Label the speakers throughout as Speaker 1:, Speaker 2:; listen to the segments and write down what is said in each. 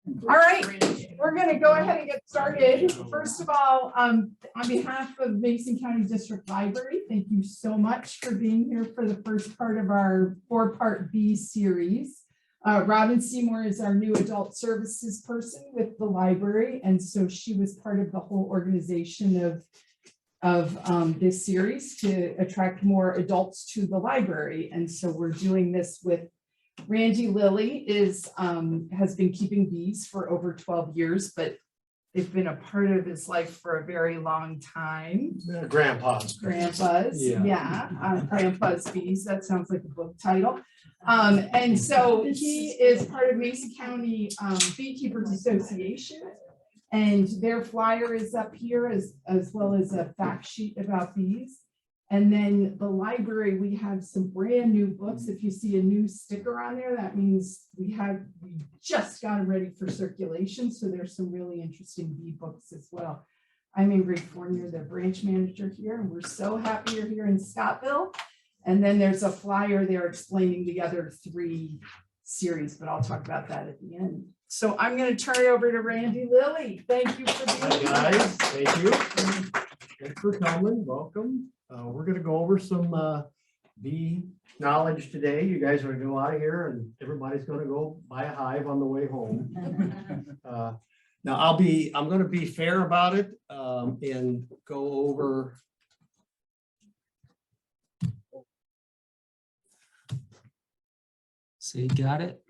Speaker 1: All right, we're going to go ahead and get started. First of all, on behalf of Mason County District Library, thank you so much for being here for the first part of our 4-part B series. Robin Seymour is our new adult services person with the library, and so she was part of the whole organization of this series to attract more adults to the library. And so we're doing this with Rand Lilly has been keeping bees for over 12 years, but they've been a part of his life for a very long time.
Speaker 2: Grandpa's
Speaker 1: Grandpa's Bees. That sounds like a book title. And so he is part of Mason County Beekeepers Association, and their flyer is up here as well as a fact sheet about bees. And then the library, we have some brand new books. If you see a new sticker on there, that means we just got them ready for circulation. So there's some really interesting bee books as well. I'm Ingrid Fournier, the branch manager here, and we're so happy you're here in Scottville. And then there's a flyer there explaining the other 3 series, but I'll talk about that at the end. So I'm going to turn it over to Randy Lilly. Thank you for being here.
Speaker 2: Hi guys, thank you. Thanks for coming. Welcome. We're going to go over some bee knowledge today. You guys are going to go out of here, and everybody's going to go buy a hive on the way home. Now I'm going to be fair about it and go over.
Speaker 3: See, got it.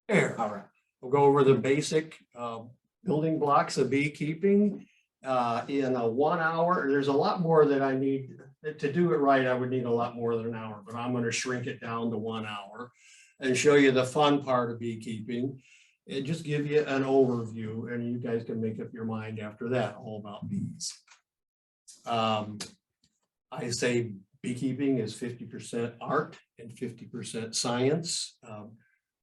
Speaker 2: There. All right. We'll go over the basic building blocks of beekeeping in a 1 hour. There's a lot more that I need to do it right. I would need a lot more than an hour, but I'm going to shrink it down to 1 hour and show you the fun part of beekeeping and just give you an overview, and you guys can make up your mind after that all about bees. I say beekeeping is 50% art and 50% science.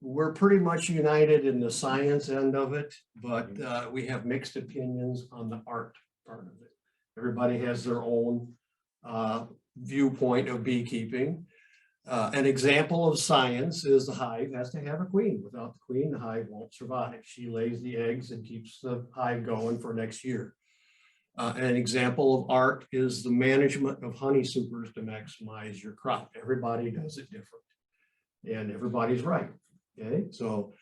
Speaker 2: We're pretty much united in the science end of it, but we have mixed opinions on the art part of it. Everybody has their own viewpoint of beekeeping. An example of science is the hive has to have a queen. Without the queen, the hive won't survive. She lays the eggs and keeps the hive going for next year. An example of art is the management of honey supers to maximize your crop. Everybody does it different, and everybody's right. Okay, so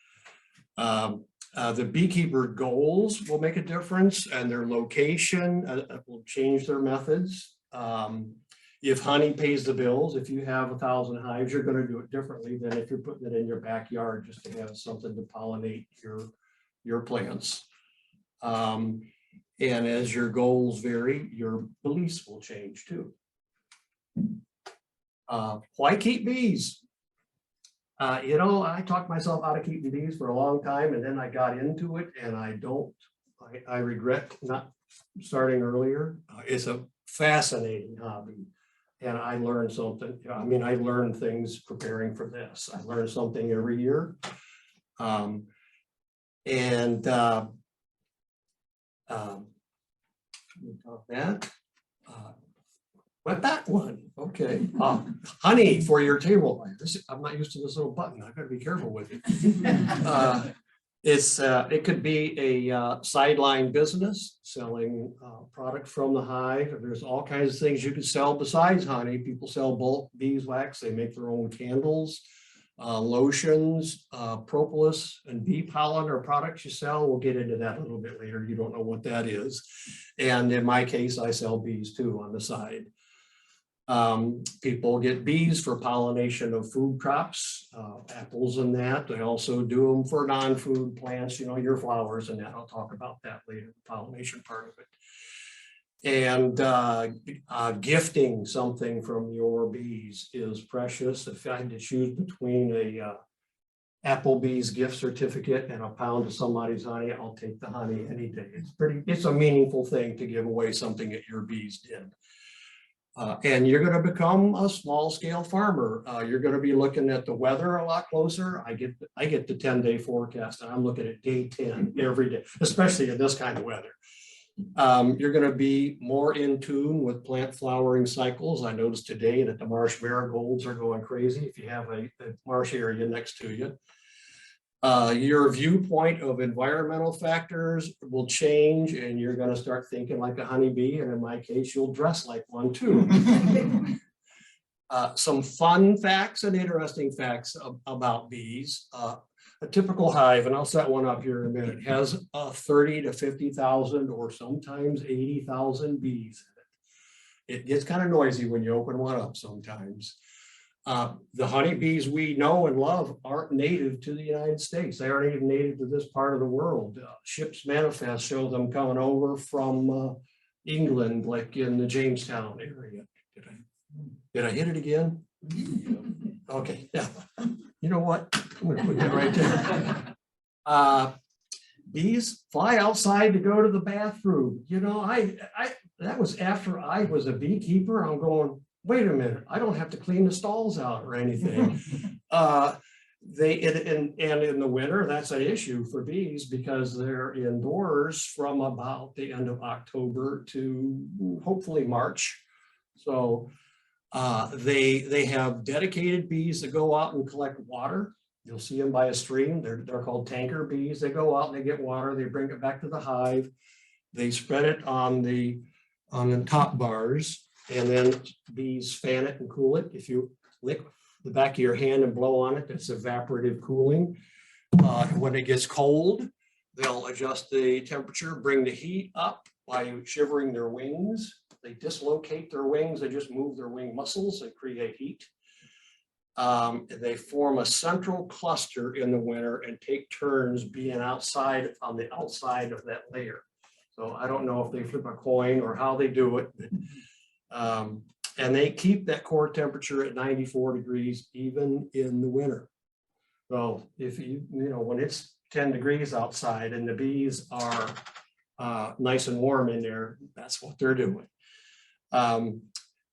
Speaker 2: the beekeeper goals will make a difference, and their location will change their methods. If honey pays the bills, if you have 1,000 hives, you're going to do it differently than if you're putting it in your backyard just to have something to pollinate your plants. And as your goals vary, your beliefs will change too. Why keep bees? You know, I talked myself out of keeping bees for a long time, and then I got into it, and I regret not starting earlier. It's a fascinating hobby, and I learned something. I mean, I learned things preparing for this. I learned something every year. But that one, okay. Honey for your table. I'm not used to this little button. I've got to be careful with it. It could be a sideline business selling product from the hive. There's all kinds of things you could sell besides honey. People sell bulk beeswax. They make their own candles, lotions, propolis, and bee pollen are products you sell. We'll get into that a little bit later. You don't know what that is. And in my case, I sell bees too on the side. People get bees for pollination of food crops, apples and that. They also do them for non-food plants, you know, your flowers and that. I'll talk about that later, the pollination part of it. And gifting something from your bees is precious. If I had to choose between a Applebee's gift certificate and a pound of somebody's honey, I'll take the honey any day. It's a meaningful thing to give away something that your bees did. And you're going to become a small scale farmer. You're going to be looking at the weather a lot closer. I get the 10-day forecast, and I'm looking at day 10 every day, especially in this kind of weather. You're going to be more in tune with plant flowering cycles. I noticed today that the marsh marigolds are going crazy if you have a marsh area next to you. Your viewpoint of environmental factors will change, and you're going to start thinking like a honeybee, and in my case, you'll dress like one too. Some fun facts and interesting facts about bees. A typical hive, and I'll set one up here in a minute, has 30 to 50,000 or sometimes 80,000 bees in it. It gets kind of noisy when you open one up sometimes. The honeybees we know and love aren't native to the United States. They aren't even native to this part of the world. Ships manifest show them coming over from England, like in the Jamestown area. Did I hit it again? Okay, yeah. You know what? I'm gonna put that right there. Bees fly outside to go to the bathroom. You know, that was after I was a beekeeper. I'm going, wait a minute, I don't have to clean the stalls out or anything. And in the winter, that's an issue for bees because they're indoors from about the end of October to hopefully March. So they have dedicated bees that go out and collect water. You'll see them by a stream. They're called tanker bees. They go out and they get water. They bring it back to the hive. They spread it on the top bars, and then bees fan it and cool it. If you lick the back of your hand and blow on it, that's evaporative cooling. When it gets cold, they'll adjust the temperature, bring the heat up by shivering their wings. They dislocate their wings. They just move their wing muscles and create heat. They form a central cluster in the winter and take turns being outside on the outside of that layer. So I don't know if they flip a coin or how they do it. And they keep that core temperature at 94 degrees even in the winter. So if you know, when it's 10 degrees outside and the bees are nice and warm in there, that's what they're doing.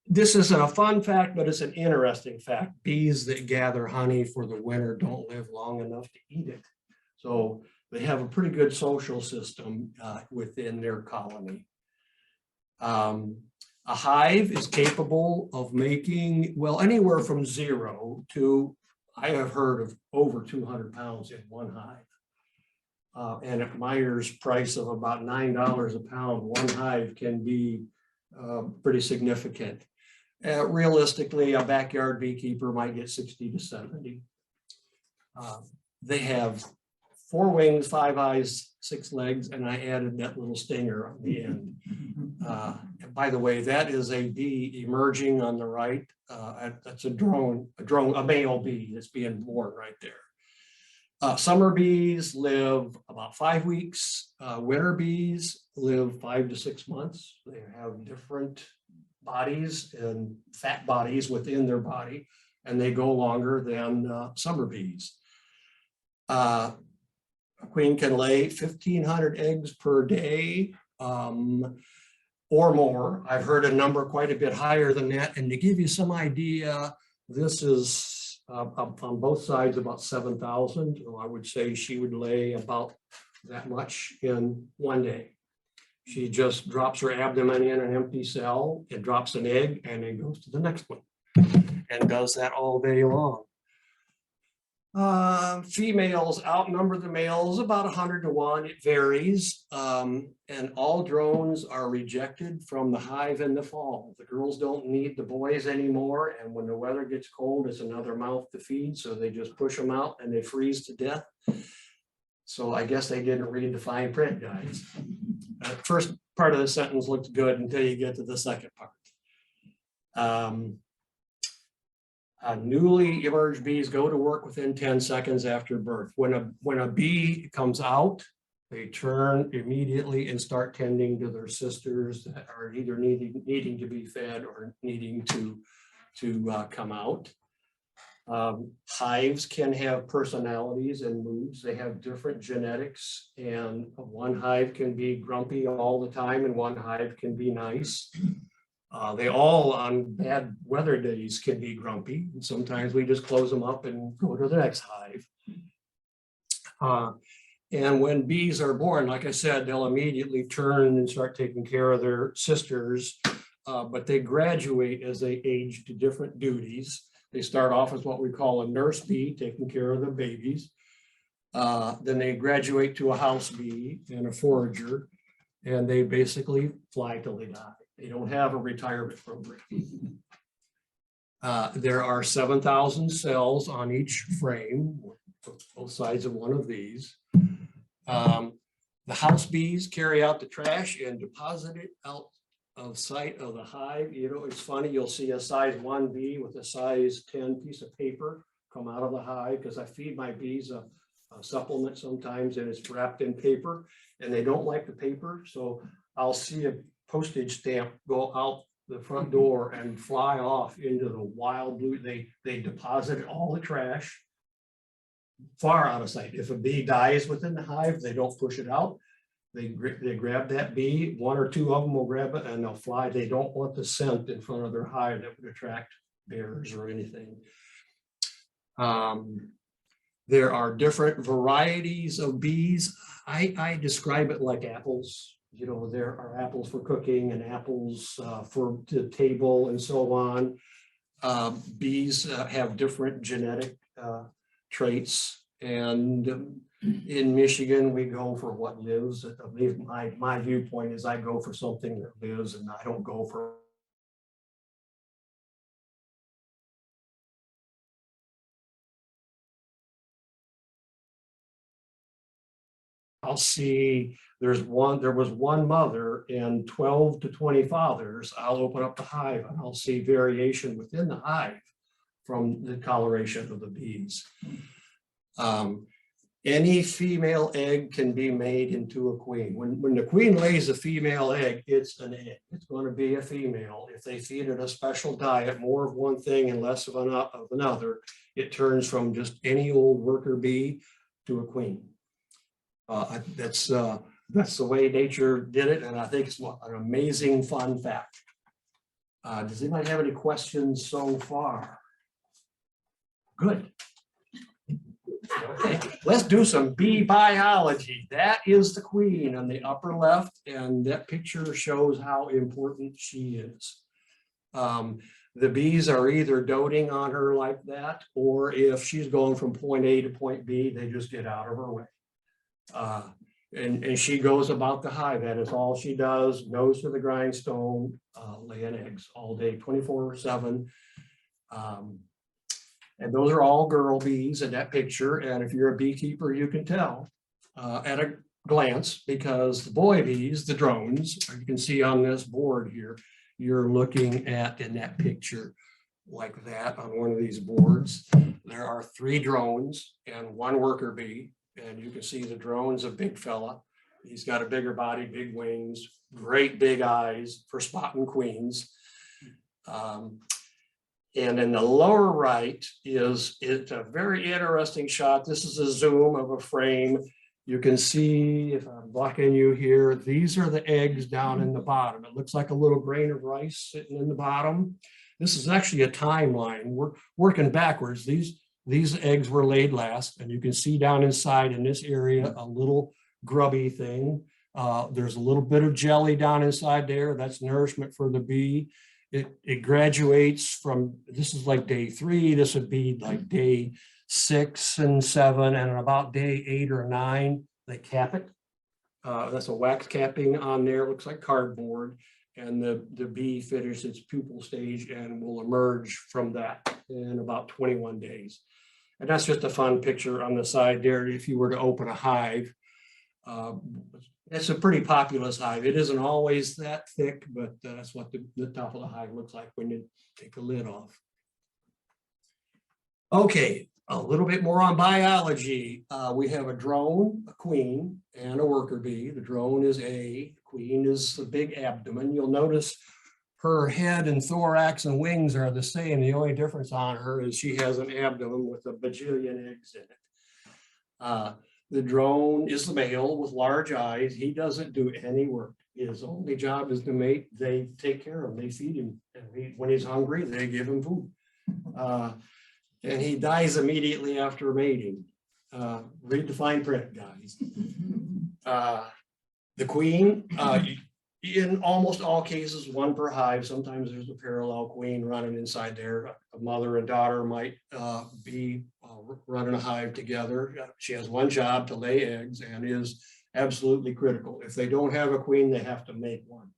Speaker 2: This isn't a fun fact, but it's an interesting fact. Bees that gather honey for the winter don't live long enough to eat it. So they have a pretty good social system within their colony. A hive is capable of making, well, anywhere from 0 to, I have heard of over 200 pounds in one hive. And at Meyer's price of about $9 a pound, one hive can be pretty significant. Realistically, a backyard beekeeper might get 60 to 70. They have 4 wings, 5 eyes, 6 legs, and I added that little stinger on the end. And by the way, that is a bee emerging on the right. That's a male bee that's being born right there. Summer bees live about 5 weeks. Winter bees live 5 to 6 months. They have different bodies and fat bodies within their body, and they go longer than summer bees. A queen can lay 1,500 eggs per day or more. I've heard a number quite a bit higher than that. And to give you some idea, this is on both sides about 7,000. I would say she would lay about that much in one day. She just drops her abdomen in an empty cell, it drops an egg, and then goes to the next one and does that all day long. Females outnumber the males about 100 to 1. It varies. And all drones are rejected from the hive in the fall. The girls don't need the boys anymore. And when the weather gets cold, it's another mouth to feed. So they just push them out and they freeze to death. So I guess they didn't read the fine print, guys. First part of the sentence looks good until you get to the second part. Newly emerged bees go to work within 10 seconds after birth. When a bee comes out, they turn immediately and start tending to their sisters that are either needing to be fed or needing to come out. Hives can have personalities and moods. They have different genetics, and one hive can be grumpy all the time and one hive can be nice. They all on bad weather days can be grumpy. And sometimes we just close them up and go to the next hive. And when bees are born, like I said, they'll immediately turn and start taking care of their sisters, but they graduate as they age to different duties. They start off as what we call a nurse bee, taking care of the babies. Then they graduate to a house bee and a forager, and they basically fly till they die. They don't have a retirement program. There are 7,000 cells on each frame, both sides of one of these. The house bees carry out the trash and deposit it out of sight of the hive. You know, it's funny, you'll see a size 1 bee with a size 10 piece of paper come out of the hive, because I feed my bees a supplement sometimes, and it's wrapped in paper, and they don't like the paper. So I'll see a postage stamp go out the front door and fly off into the wild blue. They deposit all the trash far out of sight. If a bee dies within the hive, they don't push it out. They grab that bee, 1 or 2 of them will grab it and they'll fly. They don't want the scent in front of their hive that would attract bears or anything. There are different varieties of bees. I describe it like apples. You know, there are apples for cooking and apples for the table and so on. Bees have different genetic traits, and in Michigan we go for what lives. At least my viewpoint is I go for something that lives, and I don't go for I'll see there was one mother and 12 to 20 fathers. I'll open up the hive and I'll see variation within the hive from the coloration of the bees. Any female egg can be made into a queen. When the queen lays a female egg, it's an egg. It's going to be a female. If they feed it a special diet, more of one thing and less of another, it turns from just any old worker bee to a queen. That's the way nature did it, and I think it's an amazing fun fact. Does anybody have any questions so far? Good. Okay, let's do some bee biology. That is the queen on the upper left, and that picture shows how important she is. The bees are either doting on her like that, or if she's going from point A to point B, they just get out of her way. And she goes about the hive. That is all she does. Goes to the grindstone, laying eggs all day, 24/7. And those are all girl bees in that picture. And if you're a beekeeper, you can tell at a glance, because the boy bees, the drones, you can see on this board here, you're looking at in that picture like that on one of these boards. There are 3 drones and 1 worker bee. And you can see the drone's a big fella. He's got a bigger body, big wings, great big eyes for spotting queens. And in the lower right it's a very interesting shot. This is a zoom of a frame. You can see, if I'm blocking you here, these are the eggs down in the bottom. It looks like a little grain of rice sitting in the bottom. This is actually a timeline. We're working backwards. These eggs were laid last, and you can see down inside in this area a little grubby thing. There's a little bit of jelly down inside there. That's nourishment for the bee. It graduates from, this is like day 3. This would be like day 6 and 7, and about day 8 or 9, they cap it. That's a wax capping on there. It looks like cardboard. And the bee finishes its pupal stage and will emerge from that in about 21 days. And that's just a fun picture on the side there. If you were to open a hive, it's a pretty populous hive. It isn't always that thick, but that's what the top of the hive looks like when you take the lid off. Okay, a little bit more on biology. We have a drone, a queen, and a worker bee. The drone is A, the queen is the big abdomen. You'll notice her head and thorax and wings are the same. The only difference on her is she has an abdomen with a bajillion eggs in it. The drone is the male with large eyes. He doesn't do any work. His only job is to mate. They take care of him. They feed him. And when he's hungry, they give him food. And he dies immediately after mating. read the fine print, guys. The queen, in almost all cases, one per hive. Sometimes there's a parallel queen running inside there. A mother and daughter might be running a hive together. She has one job, to lay eggs, and is absolutely critical. If they don't have a queen, they have to make one.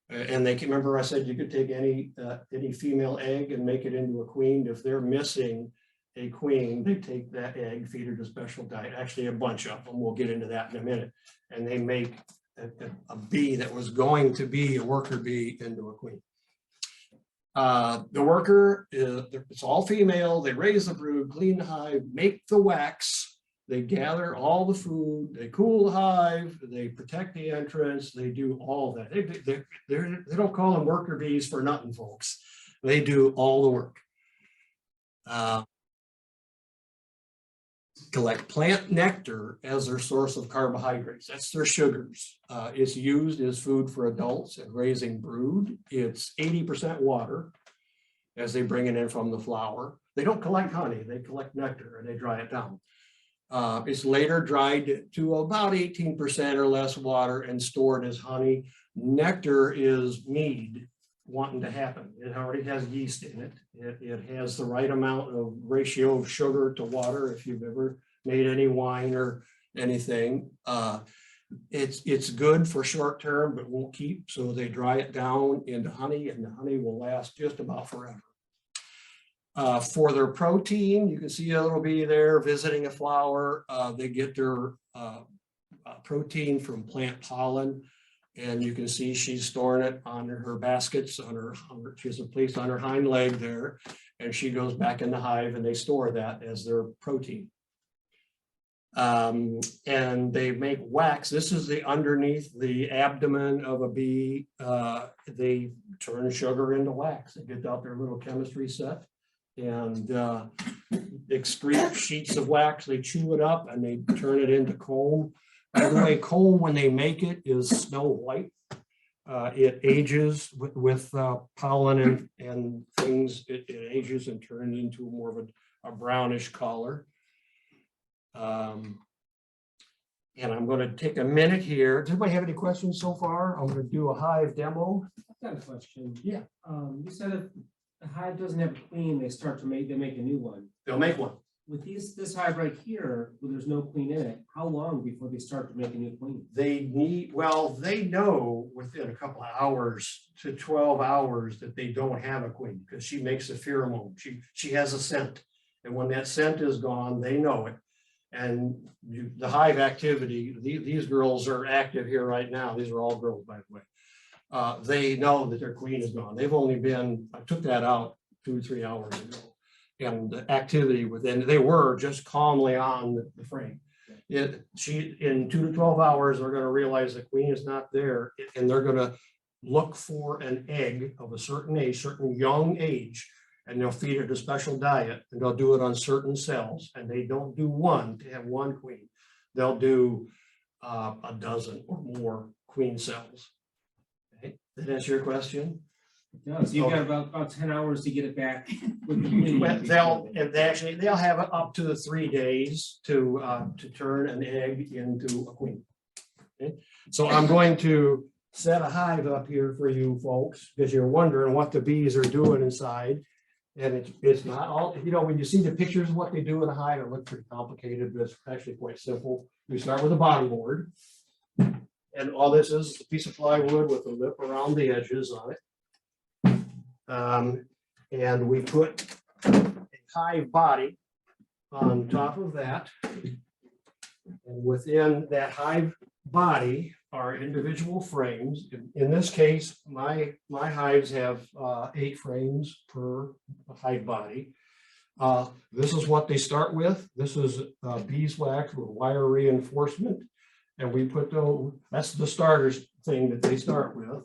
Speaker 2: And they can, remember I said you could take any female egg and make it into a queen. If they're missing a queen, they take that egg, feed her to special diet, actually a bunch of them. We'll get into that in a minute. And they make a bee that was going to be a worker bee into a queen. The worker, it's all female. They raise the brood, clean the hive, make the wax. They gather all the food, they cool the hive, they protect the entrance, they do all that. They don't call them worker bees for nothing, folks. They do all the work. Collect plant nectar as their source of carbohydrates. That's their sugars. It's used as food for adults and raising brood. It's 80% water as they bring it in from the flower. They don't collect honey, they collect nectar and they dry it down. It's later dried to about 18% or less water and stored as honey. Nectar is mead wanting to happen. It already has yeast in it. It has the right amount of ratio of sugar to water. If you've ever made any wine or anything, it's good for short term, but won't keep. So they dry it down into honey, and the honey will last just about forever. For their protein, you can see a little bee there visiting a flower. They get their protein from plant pollen, and you can see she's storing it on her baskets, she has a place on her hind leg there, and she goes back in the hive and they store that as their protein. And they make wax. This is the underneath the abdomen of a bee. They turn sugar into wax. They get out their little chemistry set and excrete sheets of wax. They chew it up and they turn it into comb. By the way, comb, when they make it, is snow white. It ages with pollen and things. It ages and turns into more of a brownish color. And I'm going to take a minute here. Does anybody have any questions so far? I'm going to do a hive demo.
Speaker 3: I've got a question.
Speaker 2: Yeah.
Speaker 3: You said if the hive doesn't have a queen, they make a new one.
Speaker 2: They'll make one.
Speaker 3: With this hive right here, where there's no queen in it, how long before they start to make a new queen?
Speaker 2: They know within a couple of hours to 12 hours that they don't have a queen, because she makes a pheromone. She has a scent. And when that scent is gone, they know it. And the hive activity, these girls are active here right now. These are all girls, by the way. They know that their queen is gone. They've only been, I took that out 2 or 3 hours ago. And the activity within, they were just calmly on the frame. In 2 to 12 hours, they're going to realize the queen is not there, and they're going to look for an egg of a certain age, certain young age, and they'll feed it a special diet, and they'll do it on certain cells. And they don't do one to have one queen. They'll do a dozen or more queen cells. Okay, did that answer your question?
Speaker 3: It does. You've got about 10 hours to get it back. With the queen.
Speaker 2: They'll have up to 3 days to turn an egg into a queen. Okay, so I'm going to set a hive up here for you folks, because you're wondering what the bees are doing inside. And it's not all, when you see the pictures of what they do in a hive, it looks pretty complicated, but it's actually quite simple. We start with a bottom board, and all this is a piece of plywood with a lip around the edges on it. And we put a hive body on top of that. And within that hive body are individual frames. In this case, my hives have 8 frames per hive body. This is what they start with. This is beeswax with wire reinforcement. And we put that's the starters thing that they start with.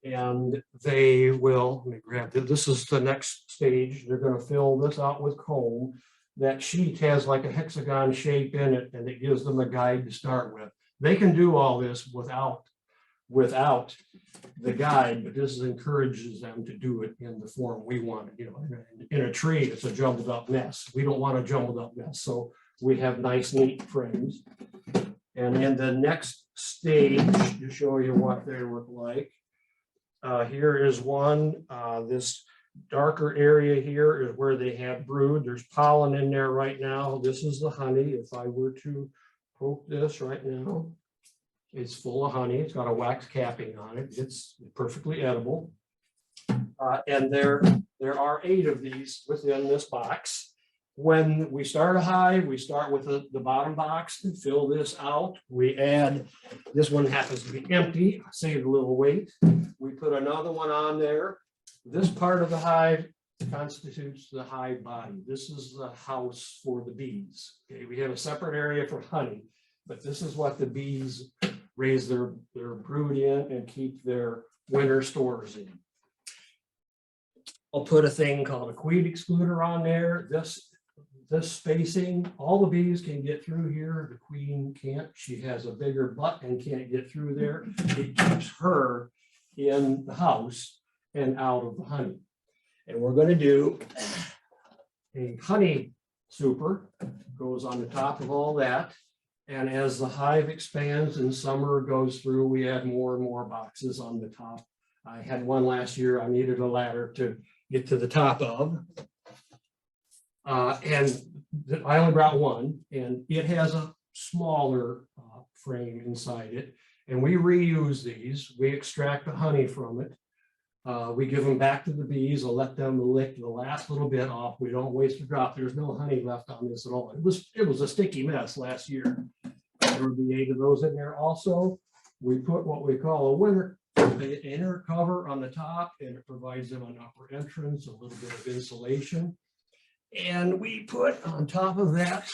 Speaker 2: And they will, let me grab this is the next stage. They're going to fill this out with comb. That sheet has like a hexagon shape in it, and it gives them a guide to start with. They can do all this without the guide, but this encourages them to do it in the form we want it. In a tree, it's a jumbled up mess. We don't want a jumbled up mess. So we have nice neat frames. And then the next stage to show you what they look like. Here is one, this darker area here is where they have brood. There's pollen in there right now. This is the honey. If I were to poke this right now, it's full of honey. It's got a wax capping on it. It's perfectly edible. And there are 8 of these within this box. When we start a hive, we start with the bottom box and fill this out. We add, this one happens to be empty, saved a little weight. We put another one on there. This part of the hive constitutes the hive body. This is the house for the bees. Okay, we have a separate area for honey, but this is what the bees raise their brood in and keep their winter stores in. I'll put a thing called a queen excluder on there. This spacing, all the bees can get through here. The queen can't. She has a bigger butt and can't get through there. It keeps her in the house and out of the honey. And we're going to do a honey super, goes on the top of all that. And as the hive expands and summer goes through, we add more and more boxes on the top. I had one last year. I needed a ladder to get to the top of. And I only brought one, and it has a smaller frame inside it. And we reuse these. We extract the honey from it. We give them back to the bees. I'll let them lick the last little bit off. We don't waste a drop. There's no honey left on this at all. It was a sticky mess last year. There would be 8 of those in there. Also, we put what we call a winter inner cover on the top, and it provides them an upper entrance, a little bit of insulation. And we put on top of that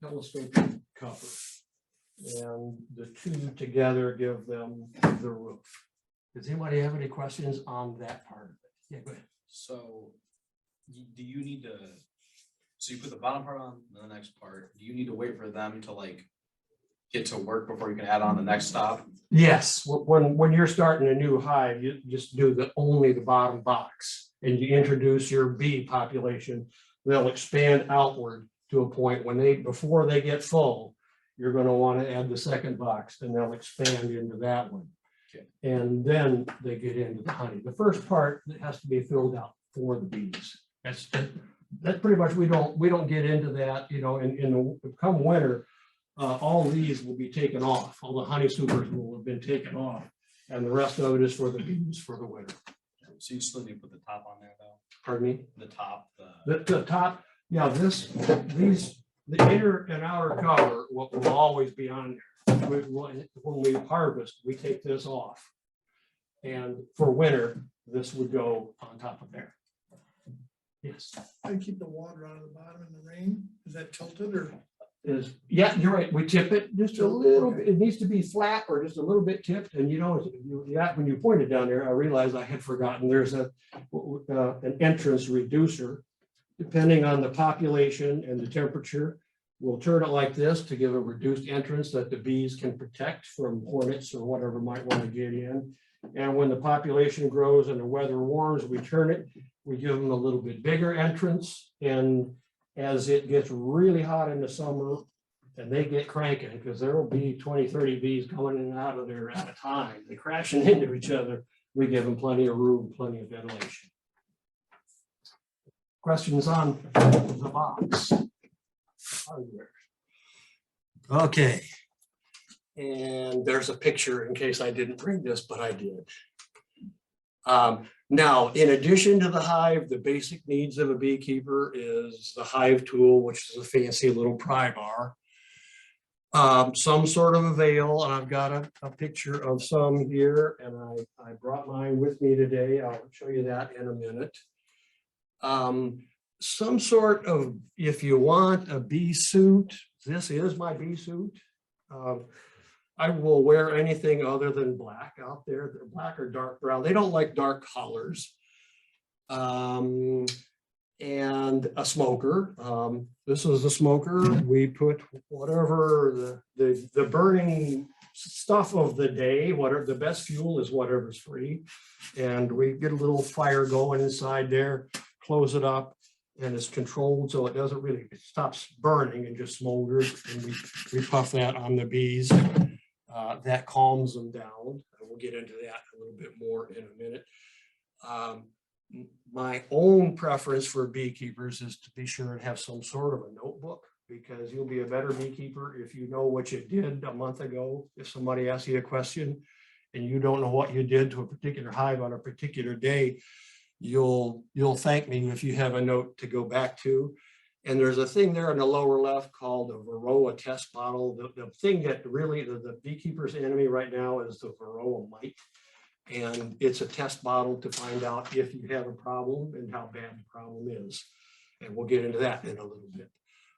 Speaker 2: telescopic cover. And the 2 together give them the roof. Does anybody have any questions on that part of it? Yeah, go ahead.
Speaker 4: So do you need to, so you put the bottom part on the next part, do you need to wait for them to like get to work before you can add on the next stop?
Speaker 2: Yes, when you're starting a new hive, you just do only the bottom box and you introduce your bee population. They'll expand outward to a point when before they get full, you're going to want to add the second box and they'll expand into that one.
Speaker 4: Okay.
Speaker 2: And then they get into the honey. The first part has to be filled out for the bees. That's pretty much, we don't get into that, you know, in the come winter, all these will be taken off. All the honey supers will have been taken off, and the rest of it is for the bees for the winter.
Speaker 4: So you still need to put the top on there though?
Speaker 2: Pardon me?
Speaker 4: The top,
Speaker 2: The top, yeah, the inner and outer cover will always be on there. When we harvest, we take this off. And for winter, this would go on top of there. Yes.
Speaker 5: I keep the water out of the bottom in the rain. Is that tilted or?
Speaker 2: Yeah, you're right. We tip it just a little bit. It needs to be flat or just a little bit tipped. And you know, when you pointed down there, I realized I had forgotten there's an entrance reducer. Depending on the population and the temperature, we'll turn it like this to give a reduced entrance that the bees can protect from hornets or whatever might want to get in. And when the population grows and the weather warms, we turn it. We give them a little bit bigger entrance, and as it gets really hot in the summer and they get cranking, because there will be 20, 30 bees coming in and out of there at a time, they're crashing into each other, we give them plenty of room, plenty of ventilation. Questions on the box? Okay. And there's a picture in case I didn't bring this, but I did. Now, in addition to the hive, the basic needs of a beekeeper is the hive tool, which is a fancy little pry bar, some sort of a veil, and I've got a picture of some here, and I brought mine with me today. I'll show you that in a minute. Some sort of, if you want a bee suit, this is my bee suit. I will wear anything other than black out there. They're black or dark brown. They don't like dark colors. And a smoker. This is a smoker. We put whatever the burning stuff of the day, whatever the best fuel is, whatever's free. And we get a little fire going inside there, close it up. and it's controlled so it doesn't really, it stops burning and just smolders, and we puff that on the bees. That calms them down. We'll get into that a little bit more in a minute. My own preference for beekeepers is to be sure and have some sort of a notebook, because you'll be a better beekeeper if you know what you did a month ago. If somebody asks you a question and you don't know what you did to a particular hive on a particular day, you'll thank me if you have a note to go back to. And there's a thing there in the lower left called a Varroa test bottle. The thing that really, the beekeeper's enemy right now is the Varroa mite. And it's a test bottle to find out if you have a problem and how bad the problem is. And we'll get into that in a little bit.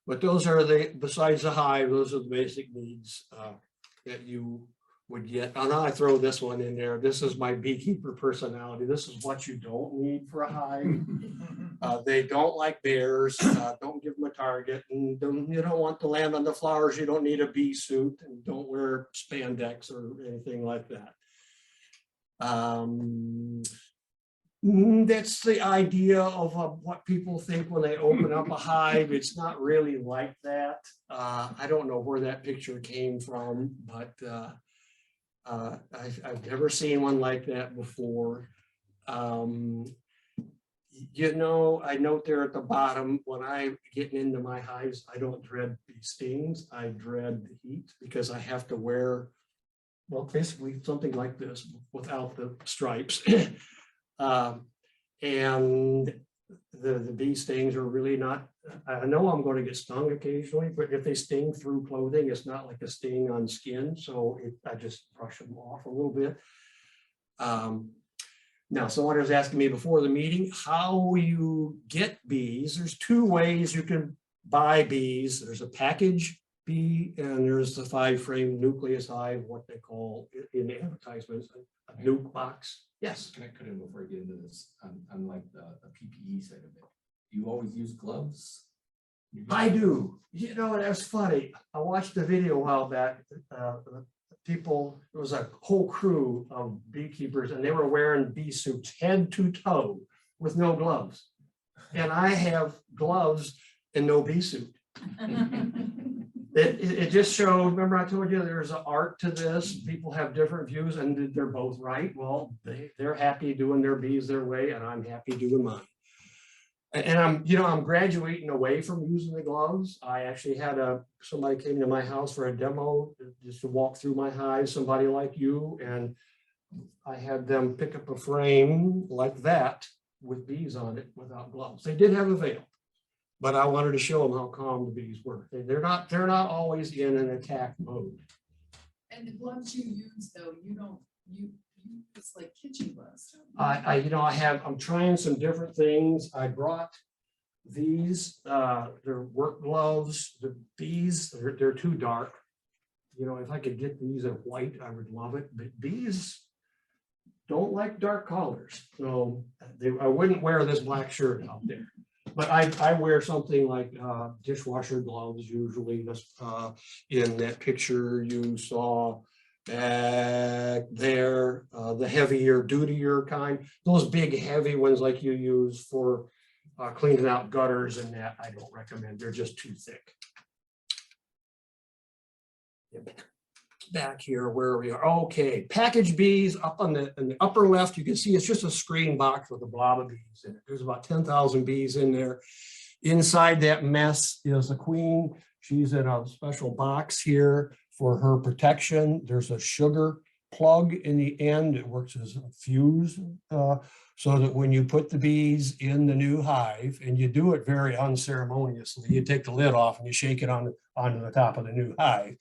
Speaker 2: But those are besides the hive, those are the basic needs that you would get. And I throw this one in there. This is my beekeeper personality. This is what you don't need for a hive. They don't like bears. Don't give them a target. And you don't want to land on the flowers. You don't need a bee suit, and don't wear spandex or anything like that. That's the idea of what people think when they open up a hive. It's not really like that. I don't know where that picture came from, but I've never seen one like that before. You know, I note there at the bottom, when I'm getting into my hives, I don't dread bee stings. I dread the heat because I have to wear, well, basically something like this without the stripes. And the bee stings are really not, I know I'm going to get stung occasionally, but if they sting through clothing, it's not like a sting on skin. So I just brush them off a little bit. Now, someone was asking me before the meeting, how you get bees. There's two ways you can buy bees. There's a package bee, and there's the 5-frame nucleus hive, what they call in the advertisements, a nuke box. Yes.
Speaker 6: Can I cut in before I get into this? On like the PPE side of it, do you always use gloves?
Speaker 2: I do. You know, that's funny. I watched a video a while back. People, there was a whole crew of beekeepers, and they were wearing bee suits head to toe with no gloves. And I have gloves and no bee suit. It just showed, remember I told you there's an art to this. People have different views, and they're both right. Well, they're happy doing their bees their way, and I'm happy doing mine. And I'm graduating away from using the gloves. I actually had somebody came to my house for a demo just to walk through my hive, somebody like you, and I had them pick up a frame like that with bees on it without gloves. They did have a veil, but I wanted to show them how calm the bees were. They're not always in an attack mode.
Speaker 1: And the gloves you use, though, it's like kitchen gloves.
Speaker 2: I'm trying some different things. I brought these, they're work gloves. The bees, they're too dark. You know, if I could get these in white, I would love it. But bees don't like dark colors. So I wouldn't wear this black shirt out there. But I wear something like dishwasher gloves usually. In that picture you saw back there, the heavier, dutier kind. Those big heavy ones like you use for cleaning out gutters and that, I don't recommend. They're just too thick. Back here where we are. Okay, package bees up in the upper left, you can see it's just a screen box with a blob of bees in it. There's about 10,000 bees in there. Inside that mess is a queen. She's in a special box here for her protection. There's a sugar plug in the end. It works as a fuse so that when you put the bees in the new hive, and you do it very unceremoniously, you take the lid off and you shake it onto the top of the new hive.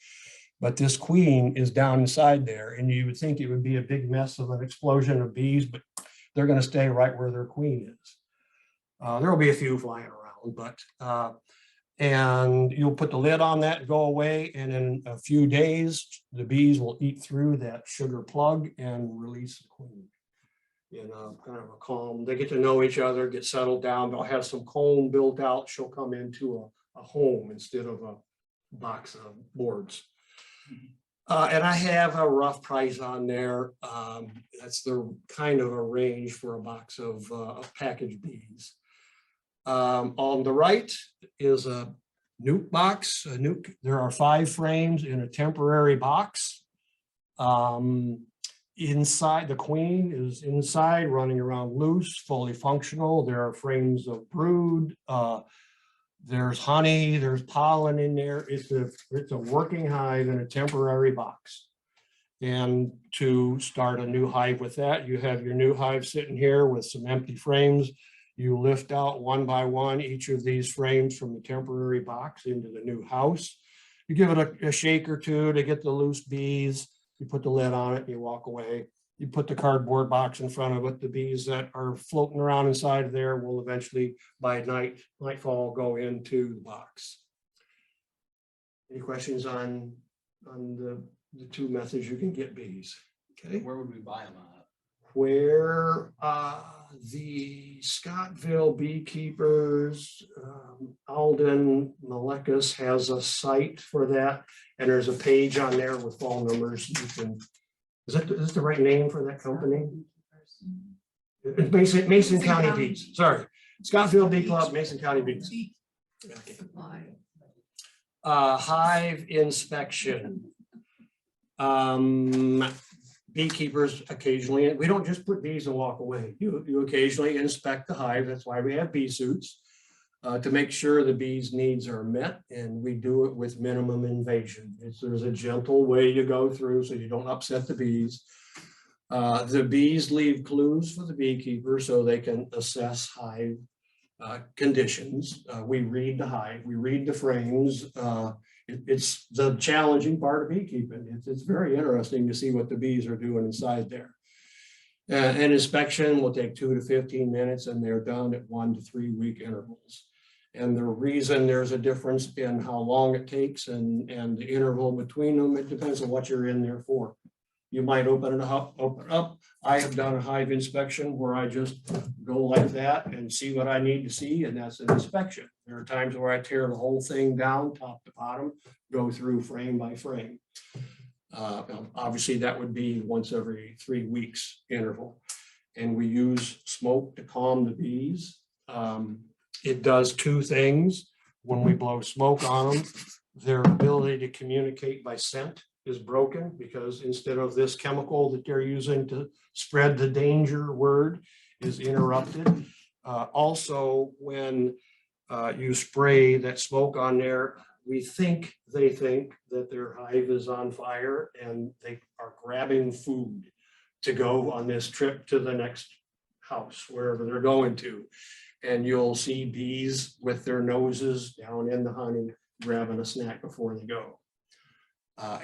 Speaker 2: But this queen is down inside there, and you would think it would be a big mess of an explosion of bees, but they're going to stay right where their queen is. There will be a few flying around, but and you'll put the lid on that and go away, and in a few days, the bees will eat through that sugar plug and release the queen. In a kind of a calm, they get to know each other, get settled down. They'll have some comb built out. She'll come into a home instead of a box of boards. And I have a rough price on there. That's the kind of a range for a box of packaged bees. On the right is a nuke box, there are 5 frames in a temporary box. Inside, the queen is inside, running around loose, fully functional. There are frames of brood. There's honey, there's pollen in there. It's a working hive in a temporary box. And to start a new hive with that, you have your new hive sitting here with some empty frames. You lift out one by one each of these frames from the temporary box into the new house. You give it a shake or two to get the loose bees. You put the lid on it and you walk away. You put the cardboard box in front of it. The bees that are floating around inside there will eventually, by nightfall, go into the box. Any questions on the 2 methods you can get bees? Okay.
Speaker 4: Where would we buy them at?
Speaker 2: Where the Scottville beekeepers, Alden Malekus has a site for that, and there's a page on there with phone numbers. You can, is this the right name for that company? It's Mason County Bees. Sorry, Scottville Bee Club, Mason County Bees. Okay. Hive inspection. Beekeepers occasionally, we don't just put bees and walk away. You occasionally inspect the hive. That's why we have bee suits, to make sure the bees' needs are met, and we do it with minimum invasion. There's a gentle way you go through so you don't upset the bees. The bees leave clues for the beekeeper so they can assess hive conditions. We read the hive, we read the frames. It's the challenging part of beekeeping. It's very interesting to see what the bees are doing inside there. An inspection will take 2 to 15 minutes, and they're done at 1 to 3 week intervals. And the reason there's a difference in how long it takes and the interval between them, it depends on what you're in there for. You might open it up. I have done a hive inspection where I just go like that and see what I need to see, and that's an inspection. There are times where I tear the whole thing down, top to bottom, go through frame by frame. Obviously, that would be once every 3 weeks interval. And we use smoke to calm the bees. It does 2 things. When we blow smoke on them, their ability to communicate by scent is broken, because instead of this chemical that they're using to spread the danger word is interrupted. Also, when you spray that smoke on there, they think that their hive is on fire, and they are grabbing food to go on this trip to the next house, wherever they're going to. And you'll see bees with their noses down in the honey, grabbing a snack before they go.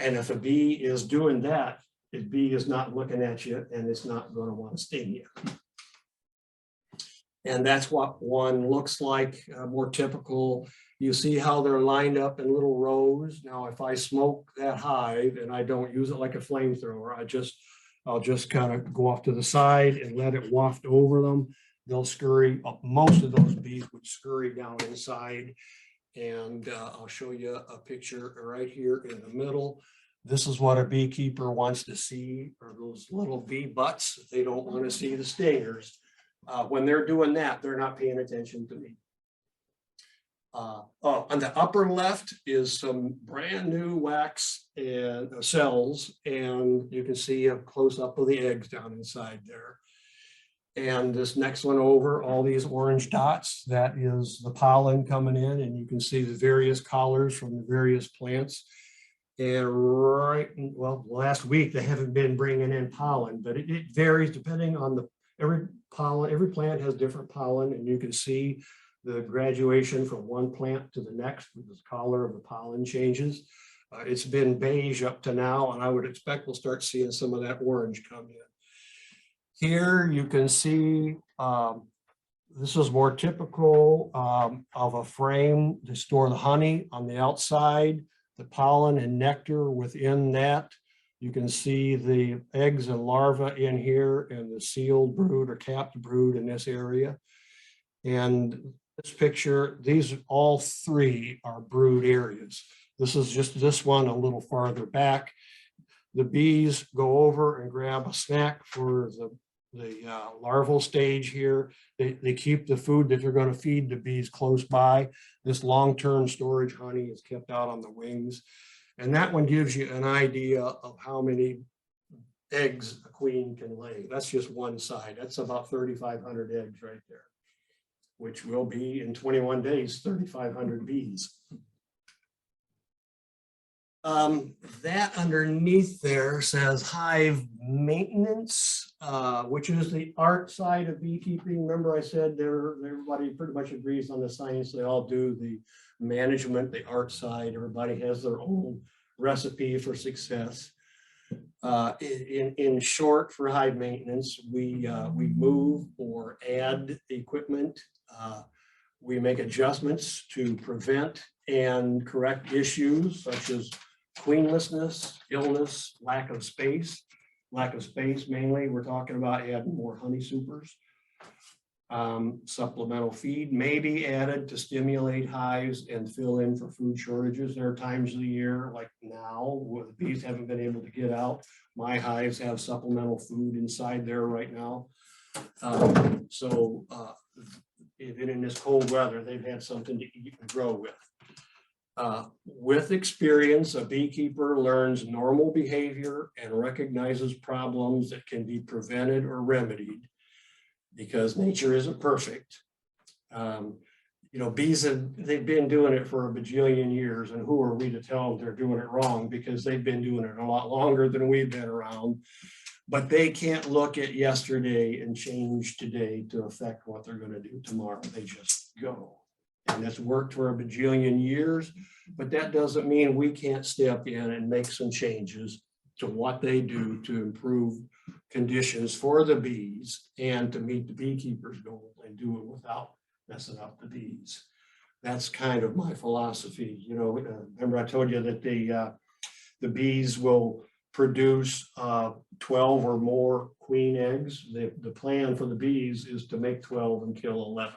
Speaker 2: And if a bee is doing that, the bee is not looking at you, and it's not going to want to sting you. And that's what one looks like, more typical. You see how they're lined up in little rows. Now, if I smoke that hive and I don't use it like a flamethrower, I'll just kind of go off to the side and let it waft over them. They'll scurry up. Most of those bees would scurry down inside. And I'll show you a picture right here in the middle. This is what a beekeeper wants to see, are those little bee butts. They don't want to see the stingers. When they're doing that, they're not paying attention to me. On the upper left is some brand new wax and cells, and you can see a close up of the eggs down inside there. And this next one over, all these orange dots, that is the pollen coming in, and you can see the various collars from the various plants. And last week they haven't been bringing in pollen, but it varies depending on every plant has different pollen, and you can see the graduation from one plant to the next with the color of the pollen changes. It's been beige up to now, and I would expect we'll start seeing some of that orange come in. Here you can see, this is more typical of a frame to store the honey on the outside, the pollen and nectar within that. You can see the eggs and larvae in here, and the sealed brood or capped brood in this area. And this picture, these all 3 are brood areas. This is just this one a little farther back. The bees go over and grab a snack for the larval stage here. They keep the food that they're going to feed the bees close by. This long-term storage honey is kept out on the wings. And that one gives you an idea of how many eggs a queen can lay. That's just one side. That's about 3,500 eggs right there, which will be in 21 days, 3,500 bees. That underneath there says hive maintenance, which is the art side of beekeeping. Remember I said everybody pretty much agrees on the science. They all do the management, the art side. Everybody has their own recipe for success. In short, for hive maintenance, we move or add equipment. We make adjustments to prevent and correct issues such as queenlessness, illness, lack of space. Lack of space mainly, we're talking about adding more honey supers. Supplemental feed may be added to stimulate hives and fill in for food shortages. There are times of the year like now where the bees haven't been able to get out. My hives have supplemental food inside there right now. Even in this cold weather, they've had something to eat and grow with. With experience, a beekeeper learns normal behavior and recognizes problems that can be prevented or remedied because nature isn't perfect. Bees they've been doing it for a bajillion years, and who are we to tell them they're doing it wrong, because they've been doing it a lot longer than we've been around. But they can't look at yesterday and change today to affect what they're going to do tomorrow. They just go. And it's worked for a bajillion years, but that doesn't mean we can't step in and make some changes to what they do to improve conditions for the bees and to meet the beekeeper's goal and do it without messing up the bees. That's kind of my philosophy. Remember I told you that the bees will produce 12 or more queen eggs. The plan for the bees is to make 12 and kill 11.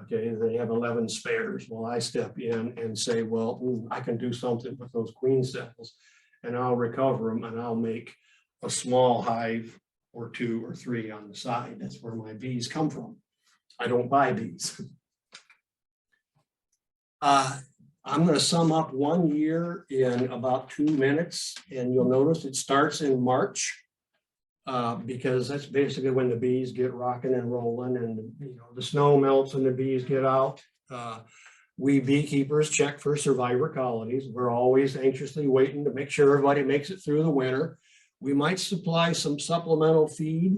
Speaker 2: Okay, they have 11 spares. Well, I step in and say, well, I can do something with those queen cells and I'll recover them and I'll make a small hive or 2 or 3 on the side. That's where my bees come from. I don't buy bees. I'm going to sum up 1 year in about 2 minutes, and you'll notice it starts in March because that's basically when the bees get rocking and rolling, and the snow melts and the bees get out. We beekeepers check for survivor colonies. We're always anxiously waiting to make sure everybody makes it through the winter. We might supply some supplemental feed.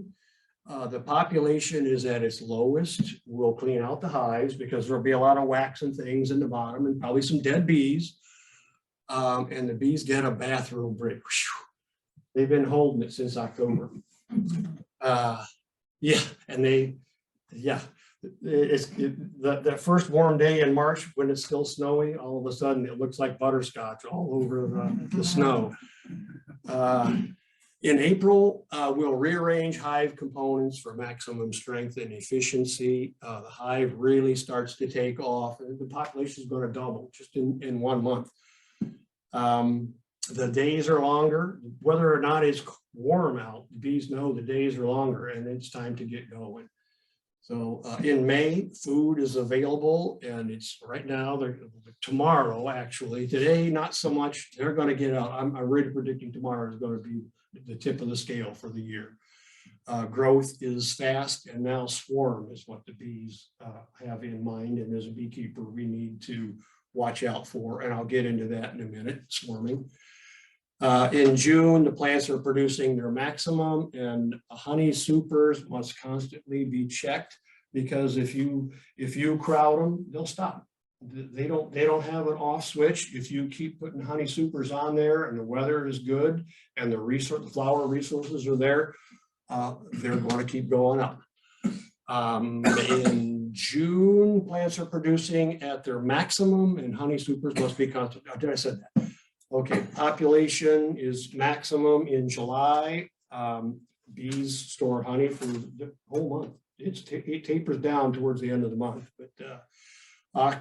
Speaker 2: The population is at its lowest. We'll clean out the hives because there'll be a lot of wax and things in the bottom and probably some dead bees. And the bees get a bathroom break. They've been holding it since October. That first warm day in March when it's still snowy, all of a sudden it looks like butterscotch all over the snow. In April, we'll rearrange hive components for maximum strength and efficiency. The hive really starts to take off, and the population is going to double just in 1 month. The days are longer. Whether or not it's warm out, the bees know the days are longer and it's time to get going. So in May, food is available, and it's right now, tomorrow actually, today not so much, they're going to get out. I'm really predicting tomorrow is going to be the tip of the scale for the year. Growth is fast, and now swarm is what the bees have in mind, and as a beekeeper we need to watch out for, and I'll get into that in a minute, swarming. In June, the plants are producing their maximum, and honey supers must constantly be checked, because if you crowd them, they'll stop. They don't have an off switch. If you keep putting honey supers on there and the weather is good and the flower resources are there, they're going to keep going up. In June, plants are producing at their maximum, and honey supers must be constant. Did I said that? Okay, population is maximum in July. Bees store honey for the whole month. It tapers down towards the end of the month, but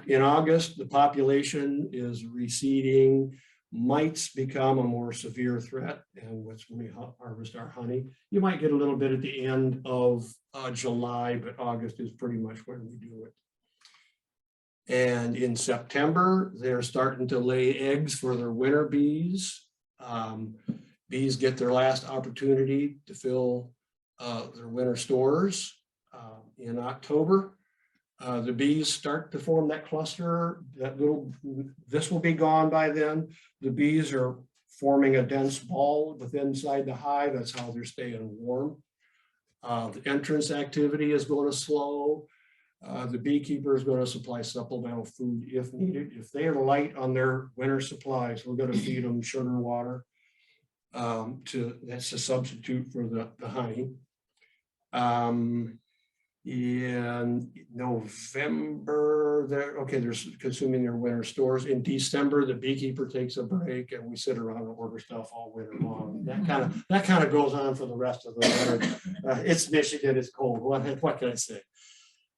Speaker 2: in August, the population is receding. Mites become a more severe threat, and what's when we harvest our honey. You might get a little bit at the end of July, but August is pretty much when we do it. And in September, they're starting to lay eggs for their winter bees. Bees get their last opportunity to fill their winter stores in October. The bees start to form that cluster. This will be gone by then. The bees are forming a dense ball inside the hive. That's how they're staying warm. The entrance activity is going to slow. The beekeeper is going to supply supplemental food if needed. If they are light on their winter supplies, we're going to feed them sugar and water. That's a substitute for the honey. In November, they're consuming their winter stores. In December, the beekeeper takes a break and we sit around and order stuff all winter long. That kind of goes on for the rest of the winter. It's Michigan, it's cold. What can I say?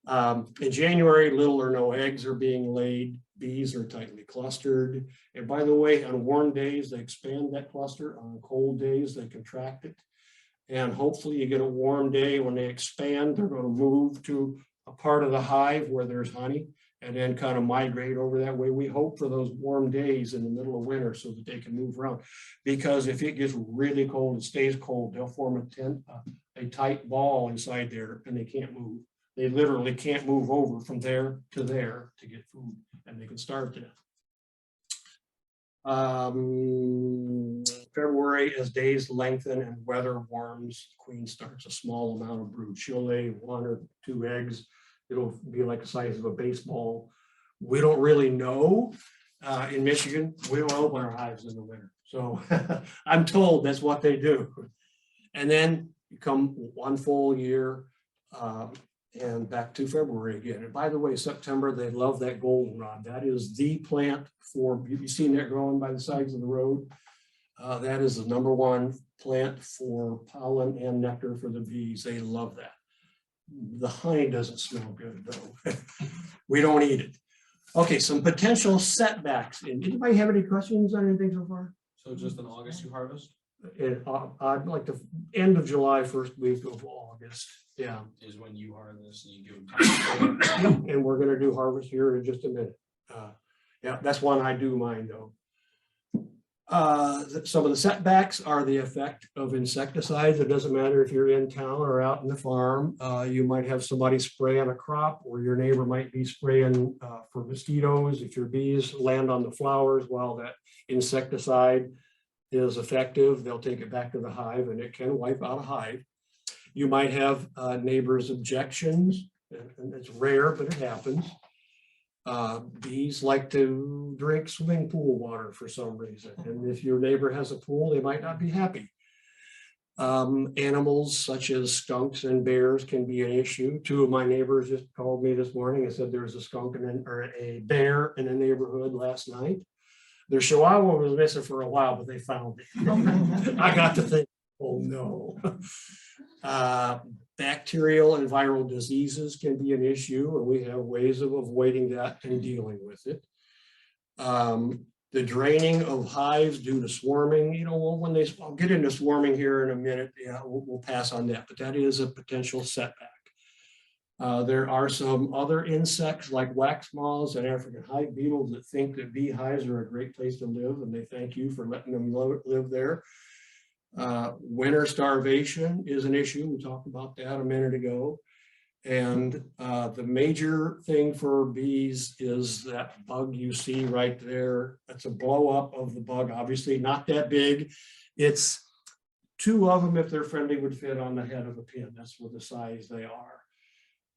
Speaker 2: In January, little or no eggs are being laid. Bees are tightly clustered. And by the way, on warm days, they expand that cluster. On cold days, they contract it. And hopefully you get a warm day when they expand, they're going to move to a part of the hive where there's honey and then kind of migrate over that way. We hope for those warm days in the middle of winter so that they can move around. Because if it gets really cold and stays cold, they'll form a tight ball inside there and they can't move. They literally can't move over from there to get food, and they can starve to death. February, as days lengthen and weather warms, the queen starts a small amount of brood. She'll lay 1 or 2 eggs. It'll be like the size of a baseball. We don't really know. In Michigan, we don't open our hives in the winter. So I'm told that's what they do. And then you come 1 full year and back to February again. And by the way, September, they love that goldenrod. That is the plant for, you've seen that growing by the sides of the road. That is the #1 plant for pollen and nectar for the bees. They love that. The honey doesn't smell good though. We don't eat it. Okay, some potential setbacks. Anybody have any questions on anything so far?
Speaker 4: So just in August you harvest?
Speaker 2: I'd like the end of July, first week of August. Yeah.
Speaker 4: Is when you harvest and you give them time.
Speaker 2: And we're going to do harvest here in just a minute. Yeah, that's one I do mind though. Some of the setbacks are the effect of insecticides. It doesn't matter if you're in town or out in the farm. You might have somebody spray on a crop, or your neighbor might be spraying for mosquitoes. If your bees land on the flowers while that insecticide is effective, they'll take it back to the hive and it can wipe out a hive. You might have neighbors' objections, and it's rare, but it happens. Bees like to drink swimming pool water for some reason. And if your neighbor has a pool, they might not be happy. Animals such as skunks and bears can be an issue. 2 of my neighbors just called me this morning and said there was a skunk or a bear in a neighborhood last night. Their chihuahua was missing for a while, but they found it. I got to think, oh no. Bacterial and viral diseases can be an issue, and we have ways of avoiding that and dealing with it. The draining of hives due to swarming, you know, when I'll get into swarming here in a minute. Yeah, we'll pass on that, but that is a potential setback. There are some other insects like wax moths and African hive beetles that think that beehives are a great place to live, and they thank you for letting them live there. Winter starvation is an issue. We talked about that a minute ago. And the major thing for bees is that bug you see right there. That's a blow up of the bug, obviously not that big. It's 2 of them, if they're friendly, would fit on the head of a pin. That's what the size they are.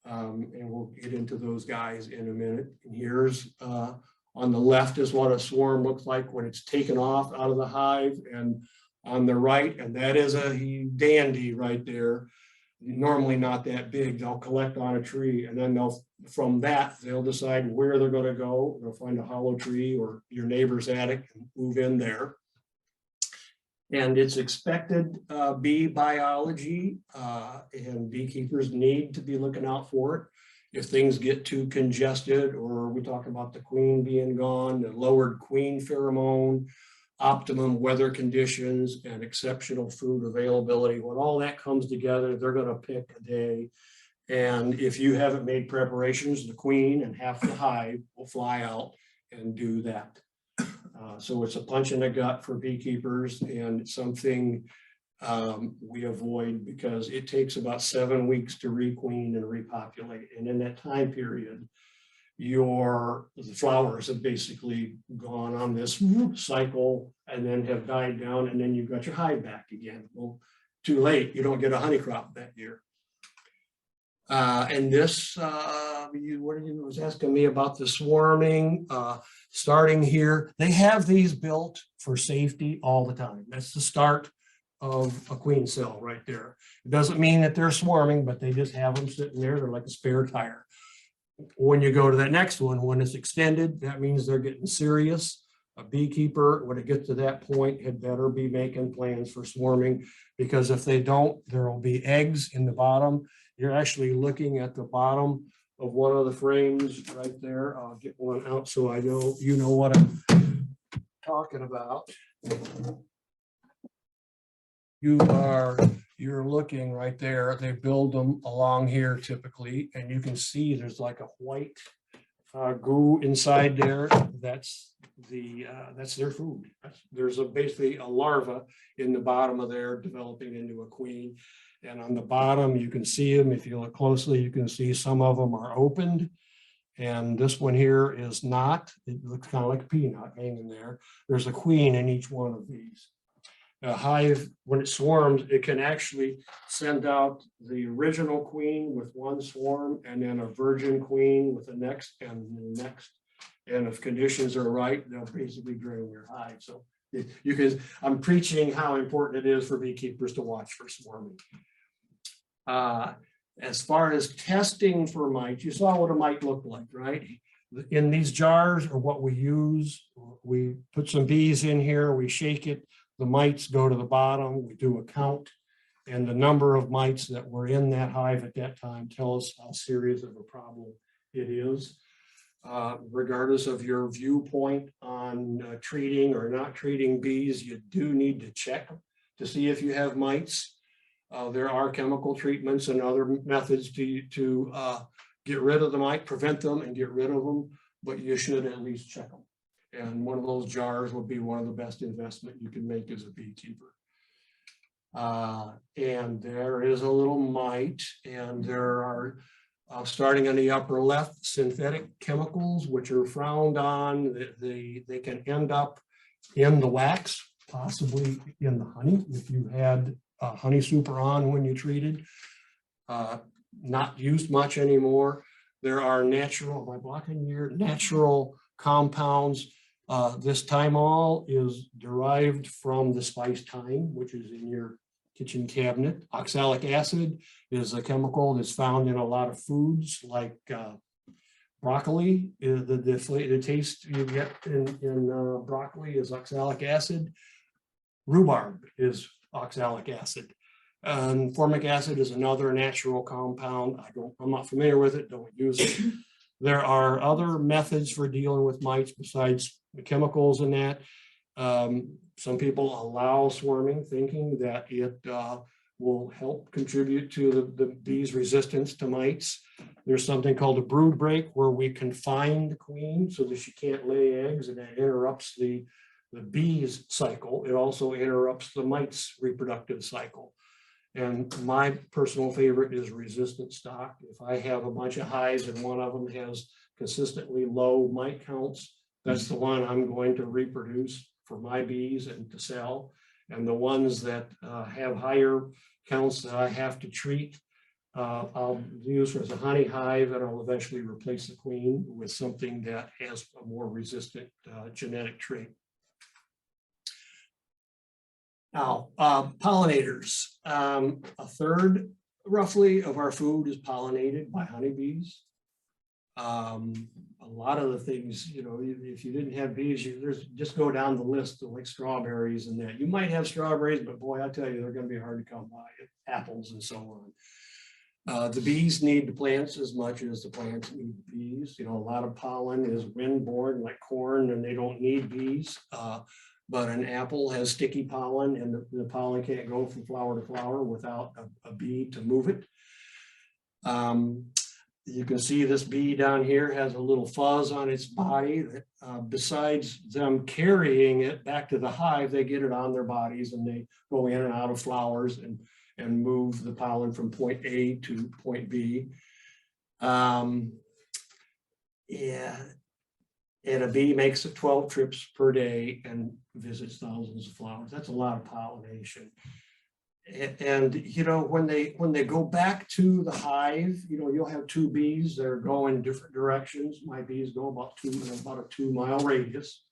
Speaker 2: And we'll get into those guys in a minute. And here's on the left is what a swarm looks like when it's taken off out of the hive, and on the right, and that is a dandy right there. Normally not that big. They'll collect on a tree, and then from that they'll decide where they're going to go. They'll find a hollow tree or your neighbor's attic and move in there. And it's expected bee biology, and beekeepers need to be looking out for it. If things get too congested, or we talk about the queen being gone, the lowered queen pheromone, optimum weather conditions and exceptional food availability. When all that comes together, they're gonna pick a day. And if you haven't made preparations, the queen and half the hive will fly out and do that. So it's a punch in the gut for beekeepers, and it's something we avoid because it takes about 7 weeks to requeen and repopulate. And in that time period, the flowers have basically gone on this cycle and then have died down, and then you've got your hive back again. Well, too late, you don't get a honey crop that year. And this, you was asking me about the swarming, starting here. They have these built for safety all the time. That's the start of a queen cell right there. It doesn't mean that they're swarming, but they just have them sitting there. They're like a spare tire. When you go to that next one, when it's extended, that means they're getting serious. A beekeeper, when it gets to that point, had better be making plans for swarming, because if they don't, there will be eggs in the bottom. You're actually looking at the bottom of one of the frames right there. I'll get one out so I know you know what I'm talking about. You're looking right there. They build them along here typically, and you can see there's like a white goo inside there. That's their food. There's basically a larva in the bottom of there developing into a queen. And on the bottom, you can see them. If you look closely, you can see some of them are opened. And this one here is not. It looks kind of like a peanut hanging there. There's a queen in each one of these. A hive, when it swarms, it can actually send out the original queen with one swarm and then a virgin queen with the next and the next. And if conditions are right, they'll basically drain your hive. So you can, I'm preaching how important it is for beekeepers to watch for swarming. As far as testing for mites, you saw what a mite looked like, right? In these jars are what we use. We put some bees in here, we shake it. The mites go to the bottom, we do a count, and the number of mites that were in that hive at that time tell us how serious of a problem it is. Regardless of your viewpoint on treating or not treating bees, you do need to check to see if you have mites. There are chemical treatments and other methods to get rid of the mite, prevent them and get rid of them, but you should at least check them. And one of those jars would be one of the best investment you can make as a beekeeper. And there is a little mite, and there are, starting on the upper left, synthetic chemicals, which are frowned on. They can end up in the wax, possibly in the honey, if you had honey super on when you treated. Not used much anymore. There are natural, am I blocking here? Natural compounds. This thymol is derived from the spice thyme, which is in your kitchen cabinet. Oxalic acid is a chemical that's found in a lot of foods like broccoli. The taste you get in broccoli is oxalic acid. Rhubarb is oxalic acid. Formic acid is another natural compound. I'm not familiar with it, don't use it. There are other methods for dealing with mites besides the chemicals in that. Some people allow swarming, thinking that it will help contribute to the bees' resistance to mites. There's something called a brood break, where we confine the queen so that she can't lay eggs, and that interrupts the bees' cycle. It also interrupts the mites' reproductive cycle. And my personal favorite is resistant stock. If I have a bunch of hives and one of them has consistently low mite counts, that's the one I'm going to reproduce for my bees and to sell. And the ones that have higher counts that I have to treat, I'll use as a honey hive, and I'll eventually replace the queen with something that has a more resistant genetic trait. Now, pollinators. A third, roughly, of our food is pollinated by honeybees. A lot of the things, you know, if you didn't have bees, just go down the list of like strawberries and that. You might have strawberries, but boy, I tell you, they're going to be hard to come by. Apples and so on. The bees need the plants as much as the plants need the bees. You know, a lot of pollen is wind-borne, like corn, and they don't need bees. but an apple has sticky pollen and the pollen can't go from flower to flower without a bee to move it. You can see this bee down here has a little fuzz on its body that besides them carrying it back to the hive, they get it on their bodies and they go in and out of flowers and move the pollen from point A to point B. Yeah, and a bee makes 12 trips per day and visits thousands of flowers. That's a lot of pollination. And you know, when they go back to the hive, you know, you'll have two bees that are going different directions. My bees go about a 2 mile radius.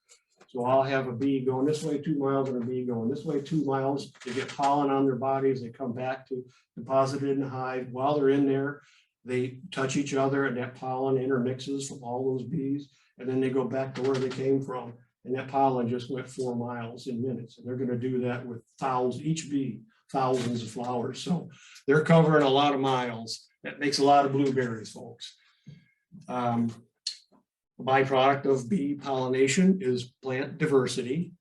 Speaker 2: So I'll have a bee going this way 2 miles and a bee going this way 2 miles. They get pollen on their bodies. They come back to deposit it in the hive. While they're in there, they touch each other and that pollen intermixes from all those bees. And then they go back to where they came from. And that pollen just went 4 miles in minutes. And they're going to do that with thousands, each bee, thousands of flowers. So they're covering a lot of miles. That makes a lot of blueberries, folks. A byproduct of bee pollination is plant diversity.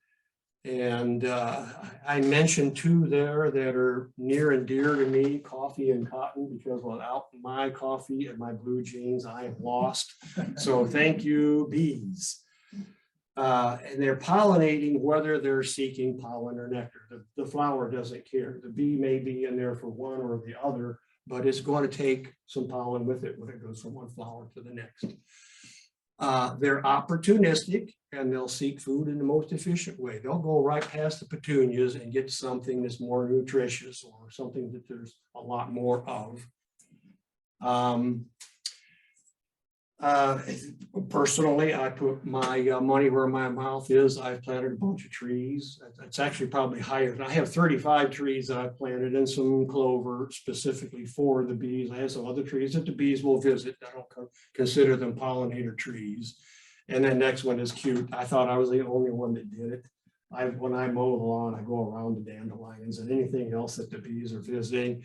Speaker 2: And I mentioned two there that are near and dear to me, coffee and cotton, because without my coffee and my blue jeans, I am lost. So thank you, bees. And they're pollinating whether they're seeking pollen or nectar. The flower doesn't care. The bee may be in there for one or the other, but it's going to take some pollen with it when it goes from one flower to the next. They're opportunistic and they'll seek food in the most efficient way. They'll go right past the petunias and get something that's more nutritious or something that there's a lot more of. Personally, I put my money where my mouth is. I've planted a bunch of trees. It's actually probably higher. I have 35 trees that I've planted and some clover specifically for the bees. I have some other trees that the bees will visit. I don't consider them pollinator trees. And then next one is cute. I thought I was the only one that did it. When I mow the lawn, I go around the dandelions and anything else that the bees are visiting.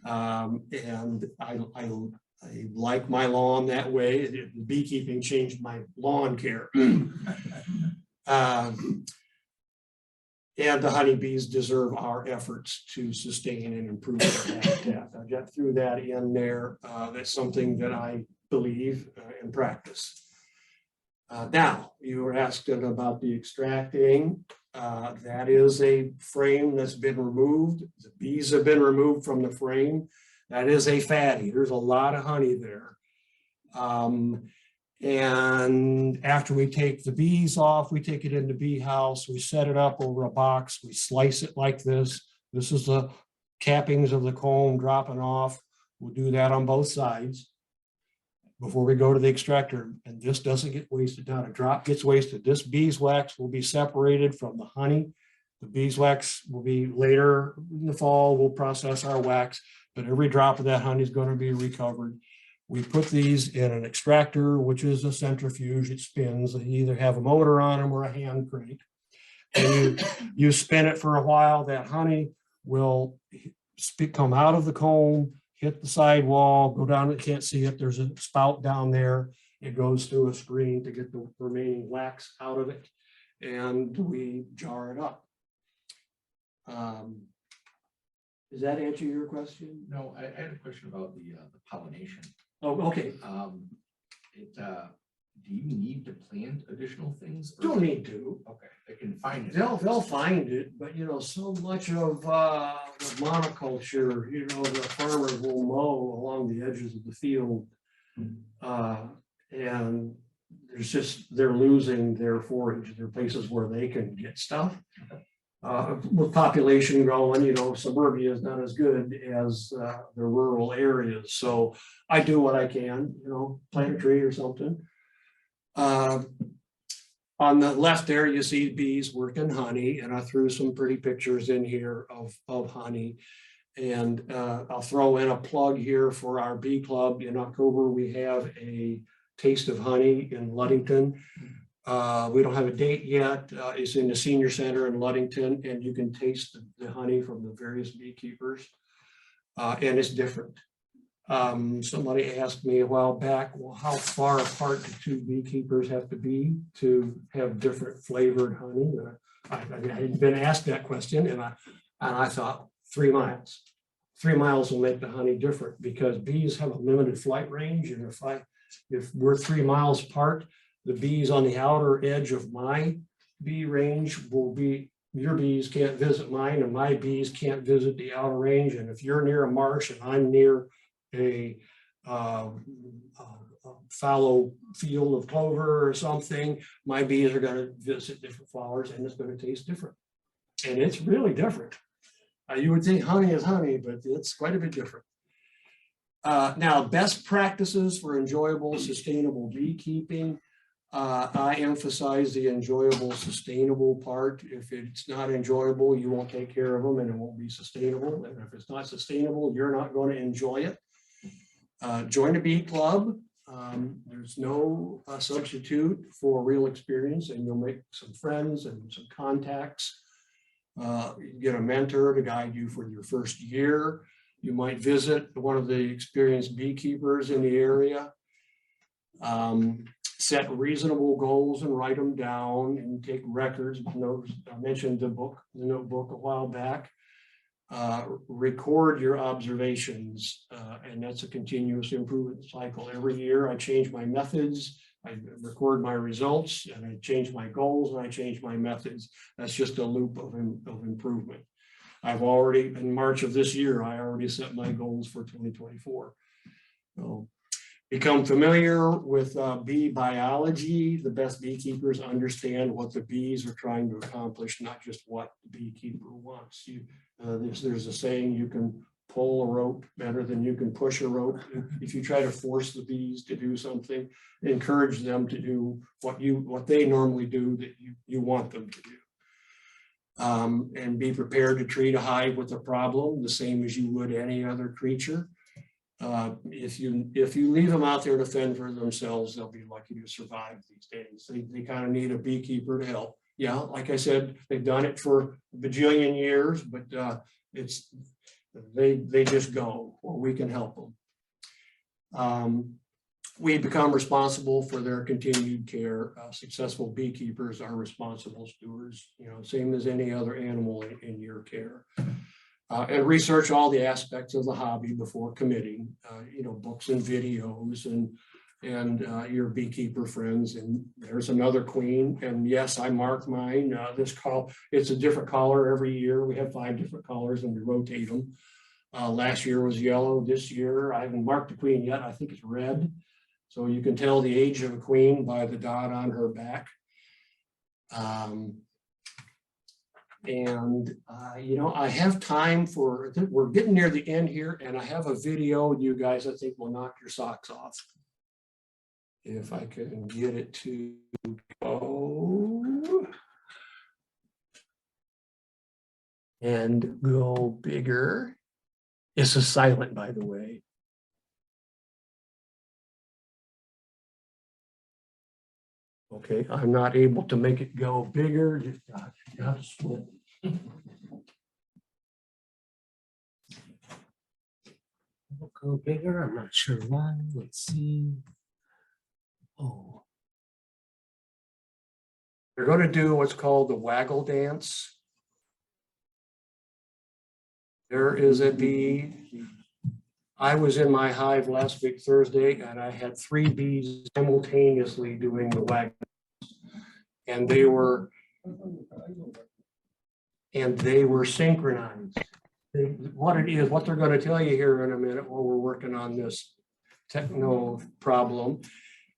Speaker 2: And I like my lawn that way. Beekeeping changed my lawn care. And the honeybees deserve our efforts to sustain and improve their habitat. I just threw that in there. That's something that I believe and practice. Now, you were asking about the extracting. That is a frame that's been removed. The bees have been removed from the frame. That is a fatty. There's a lot of honey there. And after we take the bees off, we take it in the bee house, we set it up over a box, we slice it like this. This is the cappings of the comb dropping off. We'll do that on both sides before we go to the extractor. And this doesn't get wasted. Not a drop gets wasted. This beeswax will be separated from the honey. The beeswax will be later in the fall. We'll process our wax, but every drop of that honey is going to be recovered. We put these in an extractor, which is a centrifuge. It spins. They either have a motor on them or a hand crank. And you spin it for a while. That honey will come out of the comb, hit the sidewall, go down. You can't see it. There's a spout down there. It goes through a screen to get the remaining wax out of it, and we jar it up. Does that answer your question?
Speaker 6: No, I had a question about the pollination.
Speaker 2: Oh, okay.
Speaker 6: Do you need to plant additional things? or-
Speaker 2: Don't need to.
Speaker 6: Okay, they can find it.
Speaker 2: They'll find it, but you know, so much of the monoculture, you know, the farmers will mow along the edges of the field. And they're losing their forage. There are places where they can get stuff. With population growing, you know, suburbia is not as good as the rural areas. So I do what I can, you know, plant a tree or something. On the left there, you see bees working honey, and I threw some pretty pictures in here of honey. And I'll throw in a plug here for our bee club. In October, we have a Taste of Honey in Ludington. We don't have a date yet. It's in the senior center in Ludington, and you can taste the honey from the various beekeepers, and it's different. Somebody asked me a while back, well, how far apart do two beekeepers have to be to have different flavored honey? I had been asked that question and I thought 3 miles. 3 miles will make the honey different because bees have a limited flight range. And if we're 3 miles apart, the bees on the outer edge of my bee range will be, your bees can't visit mine and my bees can't visit the outer range. And if you're near a marsh and I'm near a fallow field of clover or something, my bees are going to visit different flowers and it's going to taste different. And it's really different. You would think honey is honey, but it's quite a bit different. Now, best practices for enjoyable, sustainable beekeeping. I emphasize the enjoyable, sustainable part. If it's not enjoyable, you won't take care of them and it won't be sustainable. And if it's not sustainable, you're not going to enjoy it. Join a bee club. There's no substitute for real experience and you'll make some friends and some contacts. Get a mentor to guide you for your first year. You might visit one of the experienced beekeepers in the area. Set reasonable goals and write them down and take records. I mentioned the notebook a while back. Record your observations, and that's a continuous improvement cycle. Every year I change my methods, I record my results, and I change my goals, and I change my methods. That's just a loop of improvement. I've already, in March of this year, I already set my goals for 2024. So, become familiar with bee biology. The best beekeepers understand what the bees are trying to accomplish, not just what the beekeeper wants. There's a saying, you can pull a rope better than you can push a rope. If you try to force the bees to do something, encourage them to do what they normally do that you want them to do. And be prepared to treat a hive with a problem the same as you would any other creature. If you leave them out there to fend for themselves, they'll be lucky to survive these days. They kind of need a beekeeper to help. Yeah, like I said, they've done it for a bajillion years, but they just go, or we can help them. We become responsible for their continued care. Successful beekeepers are responsible stewards, same as any other animal in your care. And research all the aspects of the hobby before committing, books and videos and your beekeeper friends. And there's another queen. And yes, I mark mine. It's a different color every year. We have 5 different colors and we rotate them. Last year was yellow. This year, I haven't marked the queen yet. I think it's red. So you can tell the age of a queen by the dot on her back. I have time we're getting near the end here, and I have a video you guys I think will knock your socks off. If I can get it to go and go bigger. This is silent, by the way. Okay, I'm not able to make it go bigger. Just got to split.
Speaker 3: Go bigger. I'm not sure why. Let's see. Oh,
Speaker 2: They're going to do what's called the waggle dance. There is a bee. I was in my hive last week, Thursday, and I had 3 bees simultaneously doing the waggle. And they were synchronized. What they're going to tell you here in a minute while we're working on this techno problem,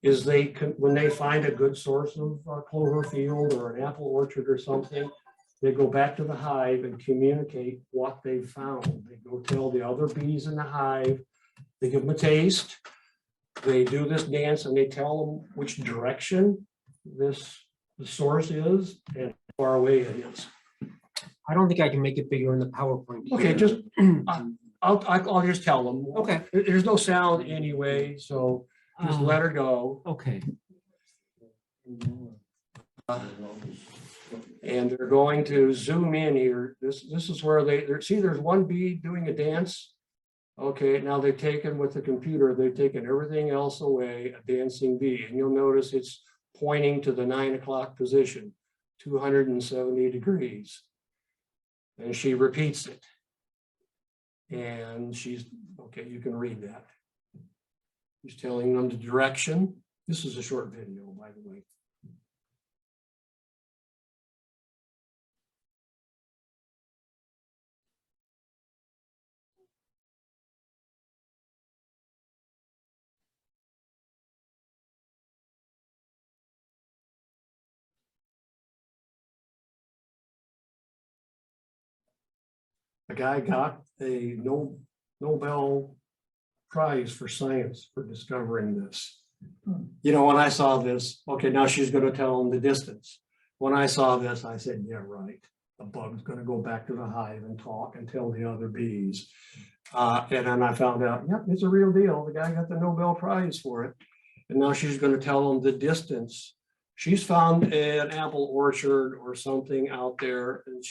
Speaker 2: is when they find a good source of clover field or an apple orchard or something, they go back to the hive and communicate what they found. They go tell the other bees in the hive, they give them a taste, they do this dance and they tell them which direction the source is and how far away it is.
Speaker 3: I don't think I can make it bigger in the PowerPoint.
Speaker 2: Okay, just I'll just tell them.
Speaker 3: Okay.
Speaker 2: There's no sound anyway, so just let her go.
Speaker 3: Okay.
Speaker 2: And they're going to zoom in here. This is where there's one bee doing a dance. Okay, now they've taken with the computer, they've taken everything else away, a dancing bee. And you'll notice it's pointing to the 9 o'clock position. 270 degrees. And she repeats it. And she's, okay, you can read that. She's telling them the direction. This is a short video, by the way. The guy got a Nobel Prize for science for discovering this. You know, when I saw this, okay, now she's going to tell him the distance. When I saw this, I said, yeah, right. The bug's going to go back to the hive and talk and tell the other bees. And then I found out, yep, it's a real deal. The guy got the Nobel Prize for it. And now she's going to tell him the distance. She's found an apple orchard or something out there, and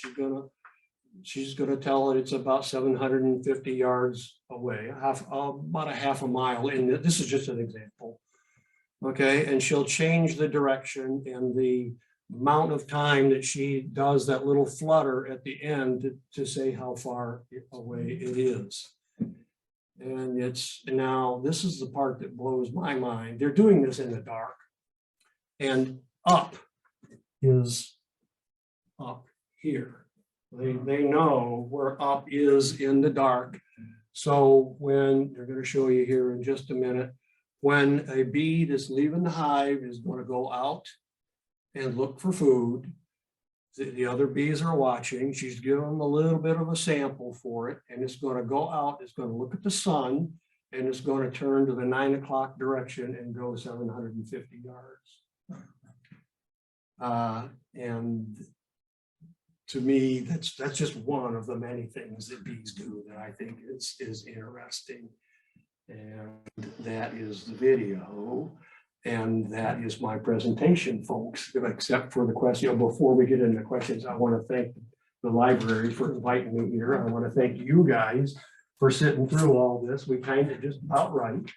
Speaker 2: she's gonna tell it it's about 750 yards away, about a half a mile. And this is just an example. Okay, and she'll change the direction and the amount of time that she does that little flutter at the end to say how far away it is. And it's now, this is the part that blows my mind. They're doing this in the dark. And up is up here. They know where up is in the dark. So when they're going to show you here in just a minute, when a bee that's leaving the hive is going to go out and look for food, the other bees are watching. She's giving them a little bit of a sample for it, and it's going to go out, it's going to look at the sun, and it's going to turn to the 9 o'clock direction and go 750 yards. And to me, that's just one of the many things that bees do that I think is interesting. And that is the video. And that is my presentation, folks, except for the question. Before we get into questions, I want to thank the library for inviting me here. I want to thank you guys for sitting through all this. We kind of just about right.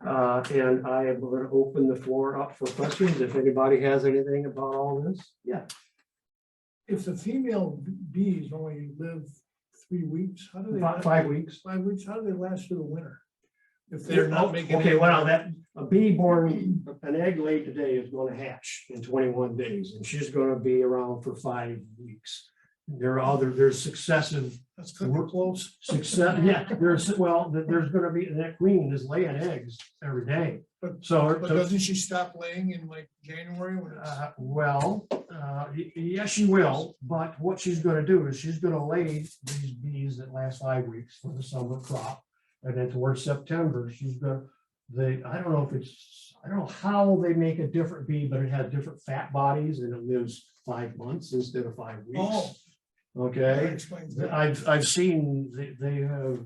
Speaker 2: And I am going to open the floor up for questions. If anybody has anything about all this. Yeah.
Speaker 5: If the female bees only live 3 weeks, how do they?
Speaker 2: About 5 weeks.
Speaker 5: 5 weeks, how do they last through the winter? If they're not making.
Speaker 2: Okay, well, that a bee born, an egg laid today is going to hatch in 21 days, and she's going to be around for 5 weeks. There's successive.
Speaker 5: That's cooking close.
Speaker 2: Success, yeah, there's going to be, that queen is laying eggs every day.
Speaker 5: But
Speaker 2: So
Speaker 5: doesn't she stop laying in like January when it's?
Speaker 2: yes, she will, but what she's going to do is she's going to lay these bees that last 5 weeks for the summer crop. And then towards September, she's going to, I don't know how they make a different bee, but it has different fat bodies and it lives 5 months instead of 5 weeks.
Speaker 5: Oh.
Speaker 2: Okay.
Speaker 5: That explains that.
Speaker 2: I've seen, they have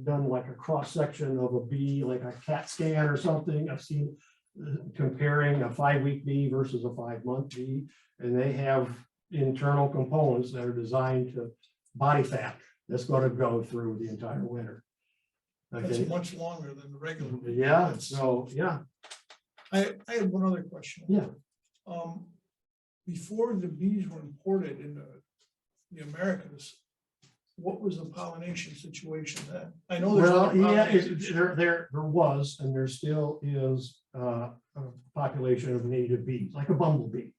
Speaker 2: done like a cross section of a bee, like a CAT scan or something. I've seen comparing a 5-week bee versus a 5-month bee, and they have internal components that are designed to body fat that's going to go through the entire winter.
Speaker 5: That's
Speaker 2: Okay.
Speaker 5: much longer than the regular. bee.
Speaker 2: Yeah.
Speaker 5: That's-
Speaker 2: So yeah.
Speaker 5: I have one other question.
Speaker 2: Yeah.
Speaker 5: Before the bees were imported into the Americas, what was the pollination situation then? I know there's.
Speaker 2: Well,
Speaker 5: other
Speaker 2: yeah,
Speaker 5: pollination.
Speaker 2: there was, and there still is a population of native bees, like a bumblebee.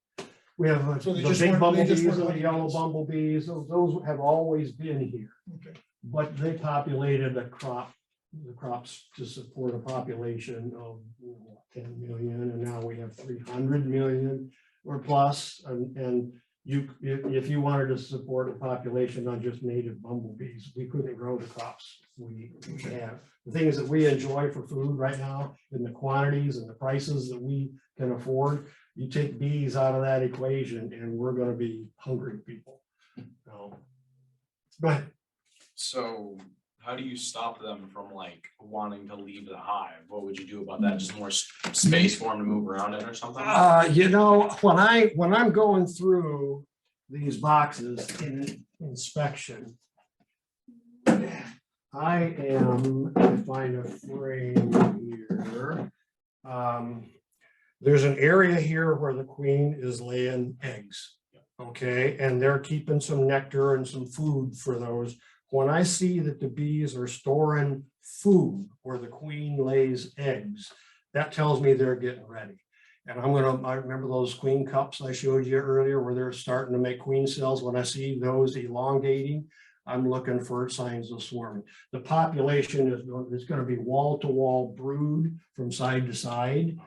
Speaker 2: We have
Speaker 5: So they
Speaker 2: the
Speaker 5: just
Speaker 2: big
Speaker 5: weren't- they just
Speaker 2: bumblebees
Speaker 5: weren't
Speaker 2: and the yellow
Speaker 5: honeybees.
Speaker 2: bumblebees. Those have always been here,
Speaker 5: Okay.
Speaker 2: but they populated the crops to support a population of 10 million, and now we have 300 million or plus. And if you wanted to support a population on just native bumblebees, we couldn't grow the crops we have. The things that we enjoy for food right now, in the quantities and the prices that we can afford, you take bees out of that equation and we're going to be hungry people. So, go ahead.
Speaker 4: So how do you stop them from like wanting to leave the hive? What would you do about that? Just more space for them to move around in or something?
Speaker 2: You know, when I'm going through these boxes in inspection, I am, if I find a frame here. There's an area here where the queen is laying eggs. Okay, and they're keeping some nectar and some food for those. When I see that the bees are storing food where the queen lays eggs, that tells me they're getting ready. And I remember those queen cups I showed you earlier where they're starting to make queen cells. When I see those elongating, I'm looking for signs of swarming. The population is going to be wall to wall brood from side to side.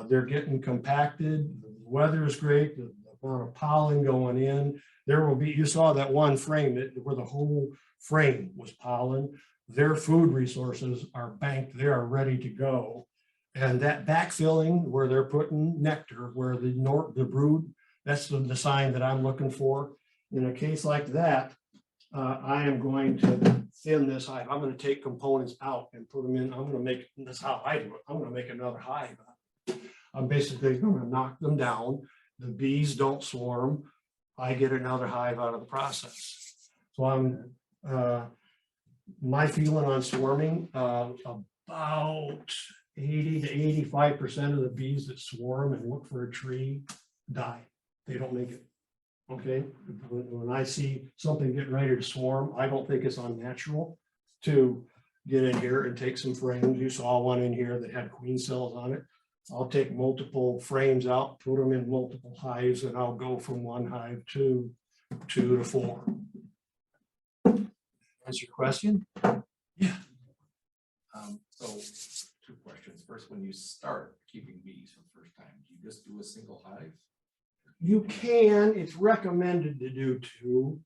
Speaker 2: They're getting compacted. The weather is great. The amount of pollen going in. There will be, you saw that one frame where the whole frame was pollen. Their food resources are banked. They are ready to go. And that backfilling where they're putting nectar, where the brood, that's the sign that I'm looking for. In a case like that, I am going to thin this hive. I'm going to take components out and put them in. I'm going to make, that's how I do it. I'm going to make another hive. I'm basically going to knock them down. The bees don't swarm. I get another hive out of the process. So I'm, my feeling on swarming, about 80 to 85% of the bees that swarm and look for a tree die. They don't make it. Okay. When I see something getting ready to swarm, I don't think it's unnatural to get in here and take some frames. You saw one in here that had queen cells on it. I'll take multiple frames out, put them in multiple hives, and I'll go from one hive to 2 to 4. Answer your question? Yeah.
Speaker 6: So 2 questions. First, when you start keeping bees for the first time, do you just do a single hive?
Speaker 2: You can, it's recommended to do 2.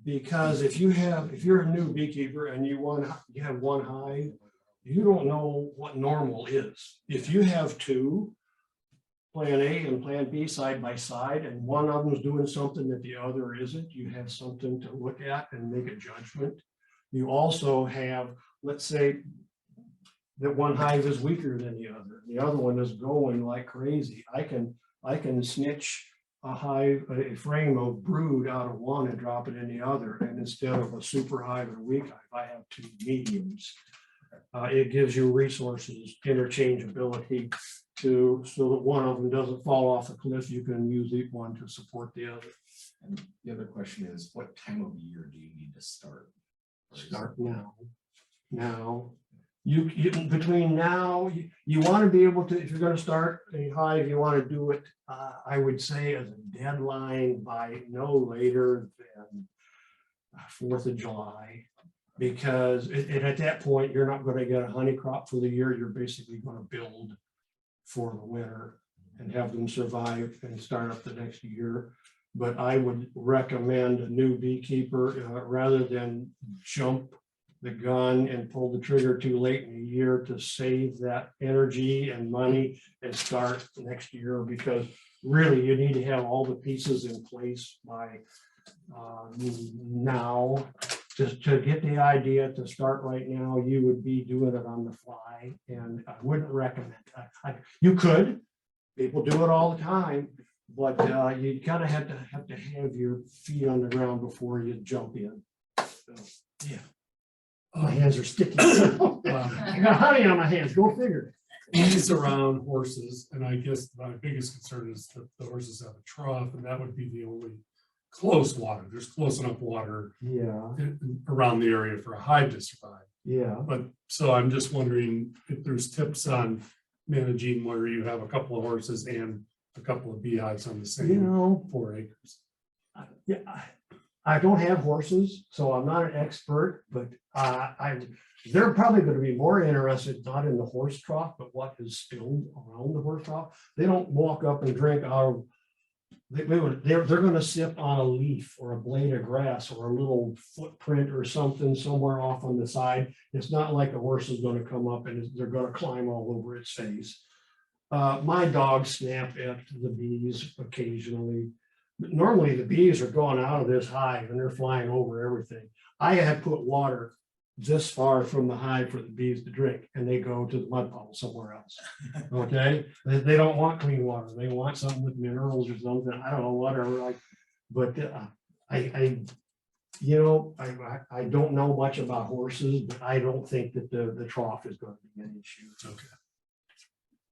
Speaker 2: Because if you're a new beekeeper and you have one hive, you don't know what normal is. If you have 2, plan A and plan B side by side, and one of them is doing something that the other isn't, you have something to look at and make a judgment. You also have, let's say that one hive is weaker than the other one is going like crazy. I can snitch a frame of brood out of one and drop it in the other. And instead of a super hive and a weak hive, I have 2 mediums. It gives you resources, interchangeability so that one of them doesn't fall off a cliff. You can use each one to support the other.
Speaker 6: And the other question is, what time of year do you need to start?
Speaker 2: Start now. Now, you between now, you want to be able to, if you're going to start a hive, you want to do it, I would say as a deadline by no later than 4th of July. Because at that point, you're not going to get a honey crop for the year. You're basically going to build for the winter and have them survive and start up the next year. But I would recommend a new beekeeper rather than jump the gun and pull the trigger too late in the year to save that energy and money and start next year, because really you need to have all the pieces in place by now. Just to get the idea to start right now, you would be doing it on the fly, and I wouldn't recommend it. You could, people do it all the time, but you kind of have to have your feet on the ground before you jump in. So, yeah. My hands are sticky. I got honey on my hands, go figure.
Speaker 7: Bees around horses, and I guess my biggest concern is that the horses have a trough, and that would be the only close water. There's close enough water around the area for a hive to survive.
Speaker 2: Yeah.
Speaker 7: But so I'm just wondering if there's tips on managing where you have a couple of horses and a couple of beehives on the same 4 acres.
Speaker 2: Yeah, I don't have horses, so I'm not an expert, but they're probably going to be more interested not in the horse trough, but what is spilled around the horse trough. They don't walk up and drink out of. They're going to sip on a leaf or a blade of grass or a little footprint or something somewhere off on the side. It's not like a horse is going to come up and they're going to climb all over its face. My dogs snap at the bees occasionally. Normally the bees are going out of this hive and they're flying over everything. I have put water this far from the hive for the bees to drink, and they go to the mud puddle somewhere else. Okay, they don't want clean water. They want something with minerals or something. I don't know, whatever. Like, but I don't know much about horses, but I don't think that the trough is going to be an issue.
Speaker 7: Okay.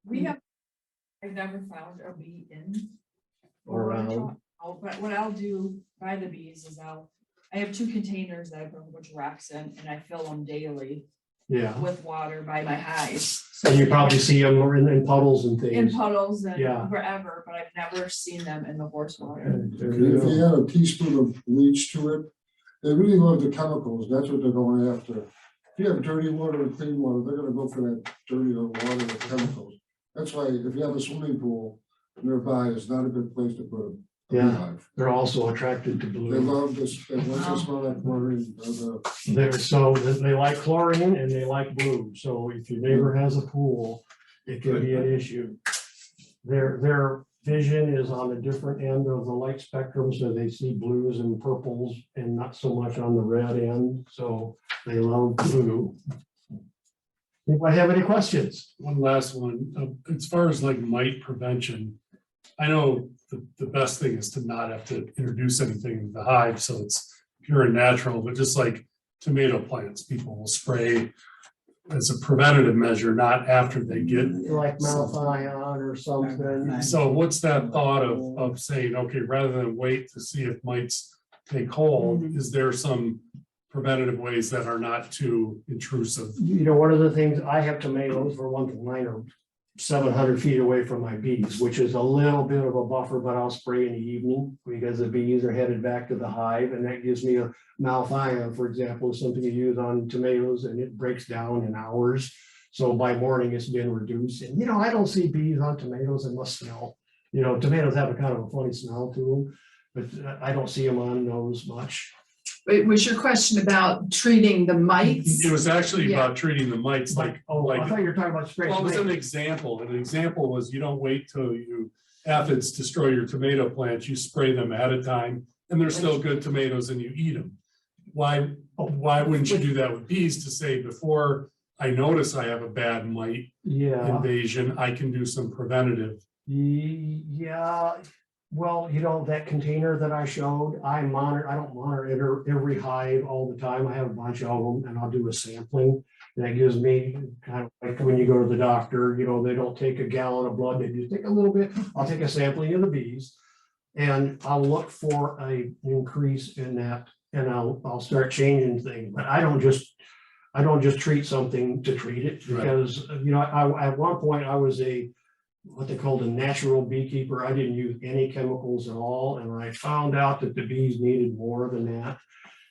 Speaker 1: We have
Speaker 8: I've never found a bee in.
Speaker 2: Or around.
Speaker 8: Oh, but what I'll do by the bees is I have 2 containers that I put a bunch of rocks in and I fill them daily
Speaker 2: Yeah,
Speaker 8: with water by my hives.
Speaker 2: and you probably see them in puddles and
Speaker 8: In
Speaker 2: things.
Speaker 8: puddles and
Speaker 2: Yeah.
Speaker 8: wherever, but I've never seen them in the horse water.
Speaker 2: And there
Speaker 9: If
Speaker 2: you go.
Speaker 9: you add a teaspoon of bleach to it, they really love the chemicals, that's what they're going after. If you have dirty water and clean water, they're gonna go for that dirty water with chemicals. That's why if you have a swimming pool nearby, it's not a good place to put a
Speaker 2: Yeah.
Speaker 9: beehive.
Speaker 2: They're also attracted to
Speaker 9: They
Speaker 2: blue.
Speaker 9: love this, they want to smell that chlorine,
Speaker 2: They like chlorine and they like blue. So if your neighbor has a pool, it can be an issue. Their vision is on a different end of the light spectrum, so they see blues and purples and not so much on the red end. So they love blue. Anybody have any questions?
Speaker 7: One last one, as far as like mite prevention, I know the best thing is to not have to introduce anything in the hive, so it's pure and natural, but just like tomato plants, people will spray as a preventative measure, not after they get.
Speaker 2: Like Malthion or something.
Speaker 7: So what's that thought of saying, okay, rather than wait to see if mites take hold, is there some preventative ways that are not too intrusive?
Speaker 2: You know, one of the things, I have tomatoes, for one thing, mine are 700 feet away from my bees, which is a little bit of a buffer, but I'll spray in the evening because the bees are headed back to the hive, and that gives me a Malthion, for example, is something you use on tomatoes and it breaks down in hours. So by morning it's been reduced, and you know, I don't see bees on tomatoes unless smell. You know, tomatoes have a kind of a funny smell to them, but I don't see them on those much.
Speaker 1: Wait, was your question about treating the mites?
Speaker 7: It was actually
Speaker 1: Yeah.
Speaker 7: about treating the mites like,
Speaker 2: Oh, I
Speaker 7: like,
Speaker 2: thought you were talking about spray.
Speaker 7: well, it was an example. An example was you don't wait till aphids destroy your tomato plants, you spray them at a time, and they're still good tomatoes and you eat them. Why wouldn't you do that with bees to say, before I notice I have a bad mite
Speaker 2: Yeah.
Speaker 7: invasion, I can do some preventative?
Speaker 2: Yeah, well, you know, that container that I showed, I don't monitor every hive all the time. I have a bunch of them and I'll do a sampling. That gives me kind of like when you go to the doctor, you know, they don't take a gallon of blood, they just take a little bit. I'll take a sampling of the bees and I'll look for a increase in that and I'll start changing things, but I don't just treat something to treat it
Speaker 7: Right.
Speaker 2: because, you know, at one point I was what they called a natural beekeeper. I didn't use any chemicals at all. And I found out that the bees needed more than that.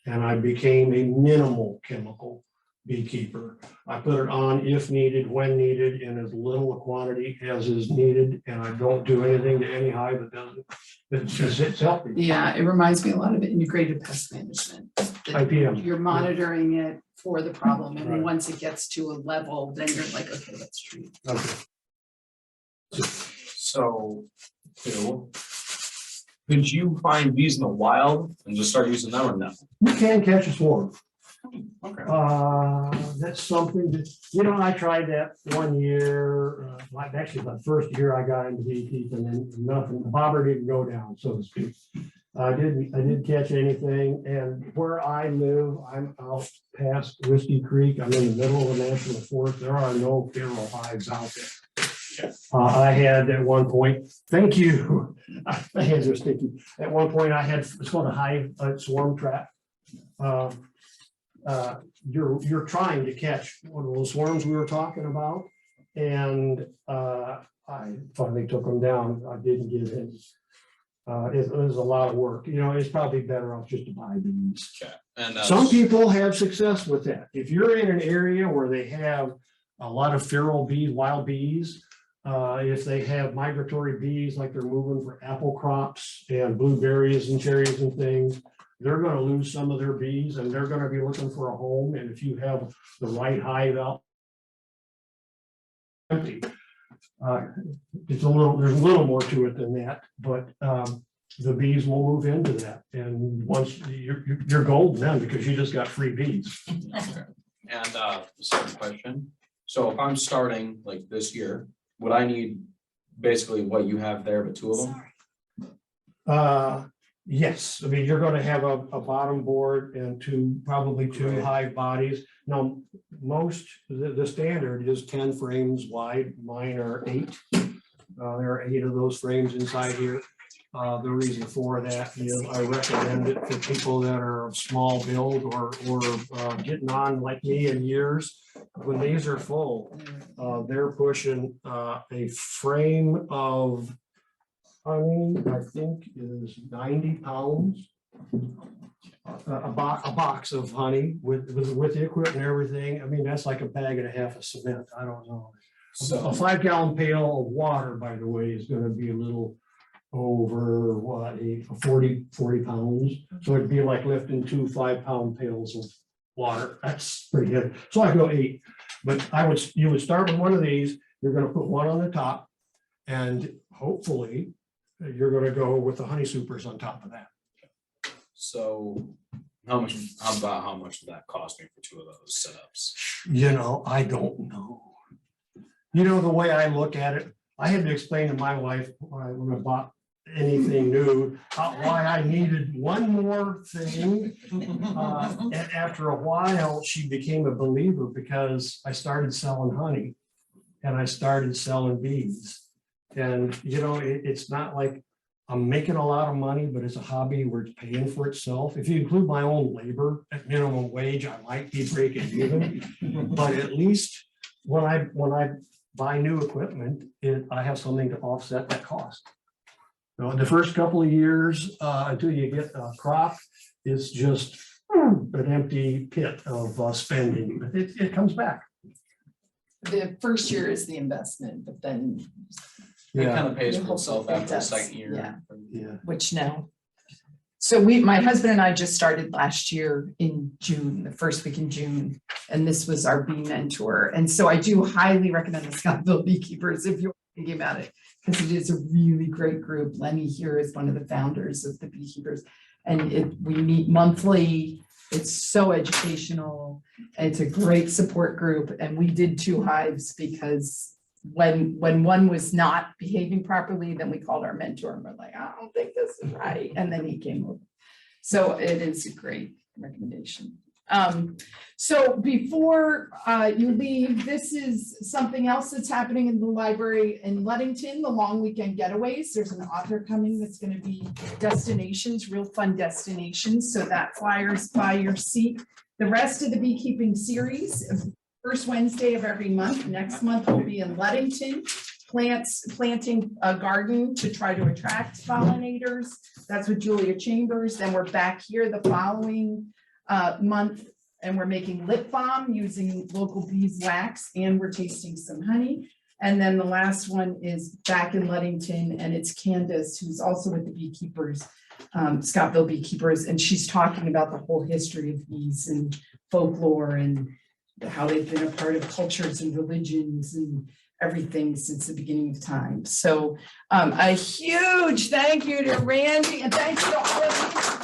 Speaker 2: And I became a minimal chemical beekeeper. I put it on if needed, when needed, in as little a quantity as is needed. And I don't do anything to any hive that doesn't, it's healthy.
Speaker 1: Yeah, it reminds me a lot of integrated pest management. that
Speaker 2: IPM.
Speaker 1: You're monitoring it for the problem, and then
Speaker 7: Right.
Speaker 1: once it gets to a level, then you're like, okay, let's treat.
Speaker 7: Okay.
Speaker 4: So, could you find bees in the wild and just start using them or no?
Speaker 2: You can catch a swarm.
Speaker 4: Okay.
Speaker 2: That's something that, you know, I tried that one year, actually the first year I got into beekeeping and nothing, the bobber didn't go down, so to speak. I didn't catch anything, and where I live, I'm out past Whiskey Creek, I'm in the middle of a national forest, there are no feral hives out there. I had at one point, thank you, my hands are sticky, at one point I had, it's called a hive, swarm trap. You're trying to catch one of those swarms we were talking about, and I finally took them down. I didn't give in. It was a lot of work. You know, it's probably better off just to buy bees.
Speaker 4: Okay. And
Speaker 2: Some people have success with that. If you're in an area where they have a lot of feral bees, wild bees, if they have migratory bees, like they're moving for apple crops and blueberries and cherries and things, they're going to lose some of their bees and they're going to be looking for a home. And if you have the right hive out empty, there's a little more to it than that, but the bees will move into that. And once you're golden then, because you just got free bees.
Speaker 4: okay. And second question. So if I'm starting like this year, would I need basically what you have there, but 2 of them?
Speaker 2: Yes, I mean, you're going to have a bottom board and probably two
Speaker 4: Right.
Speaker 2: hive bodies. Now, the standard is 10 frames wide, mine are 8. There are 8 of those frames inside here. The reason for that is I recommend it for people that are of small build or getting on like me in years. When these are full, they're pushing a frame of honey, I think is 90 pounds. A box of honey with the equipment and everything. I mean, that's like a bag and a half of cement. I don't know.
Speaker 4: So
Speaker 2: A 5-gallon pail of water, by the way, is gonna be a little over what, 40 pounds. So it'd be like lifting 2 5-pound pails of water. That's pretty heavy. So I go 8, but you would start with one of these. You're gonna put one on the top, and hopefully you're gonna go with the honey supers on top of that.
Speaker 4: So how much did that cost me for 2 of those setups?
Speaker 2: You know, I don't know. You know, the way I look at it, I had to explain to my wife when I bought anything new, why I needed one more thing. And after a while, she became a believer because I started selling honey and I started selling bees. And, you know, it's not like I'm making a lot of money, but it's a hobby where it's paying for itself. If you include my own labor at minimum wage, I might be breaking even. But at least when I buy new equipment, I have something to offset that cost. So in the first couple of years, until you get a crop, it's just an empty pit of spending, but it comes back.
Speaker 1: The first year is the investment, but then,
Speaker 4: It
Speaker 2: Yeah,
Speaker 4: kind of pays for
Speaker 1: Hopefully
Speaker 4: itself
Speaker 1: it
Speaker 4: after the
Speaker 1: does,
Speaker 4: second year.
Speaker 1: yeah.
Speaker 2: yeah.
Speaker 1: which now. So my husband and I just started last year in June, the first week in June, and this was our bee mentor. And so I do highly recommend the Scottville Beekeepers if you're thinking about it, because it is a really great group. Lenny here is one of the founders of the Beekeepers, and we meet monthly. It's so educational. It's a great support group, and we did 2 hives because when one was not behaving properly, then we called our mentor and we're like, I don't think this is right. And then he came over. So it is a great recommendation. So before you leave, this is something else that's happening in the library in Ludington, the long weekend getaways. There's an author coming that's going to be destinations, real fun destinations. So that flyer's by your seat. The rest of the beekeeping series, first Wednesday of every month. Next month will be in Ludington, planting a garden to try to attract pollinators. That's with Julia Chambers. Then we're back here the following month, and we're making lip balm using local beeswax, and we're tasting some honey. And then the last one is back in Ludington, and it's Candace, who's also with the Beekeepers, Scottville Beekeepers, and she's talking about the whole history of bees and folklore and how they've been a part of cultures and religions and everything since the beginning of time. So a huge thank you to Randy, and thanks to all of you.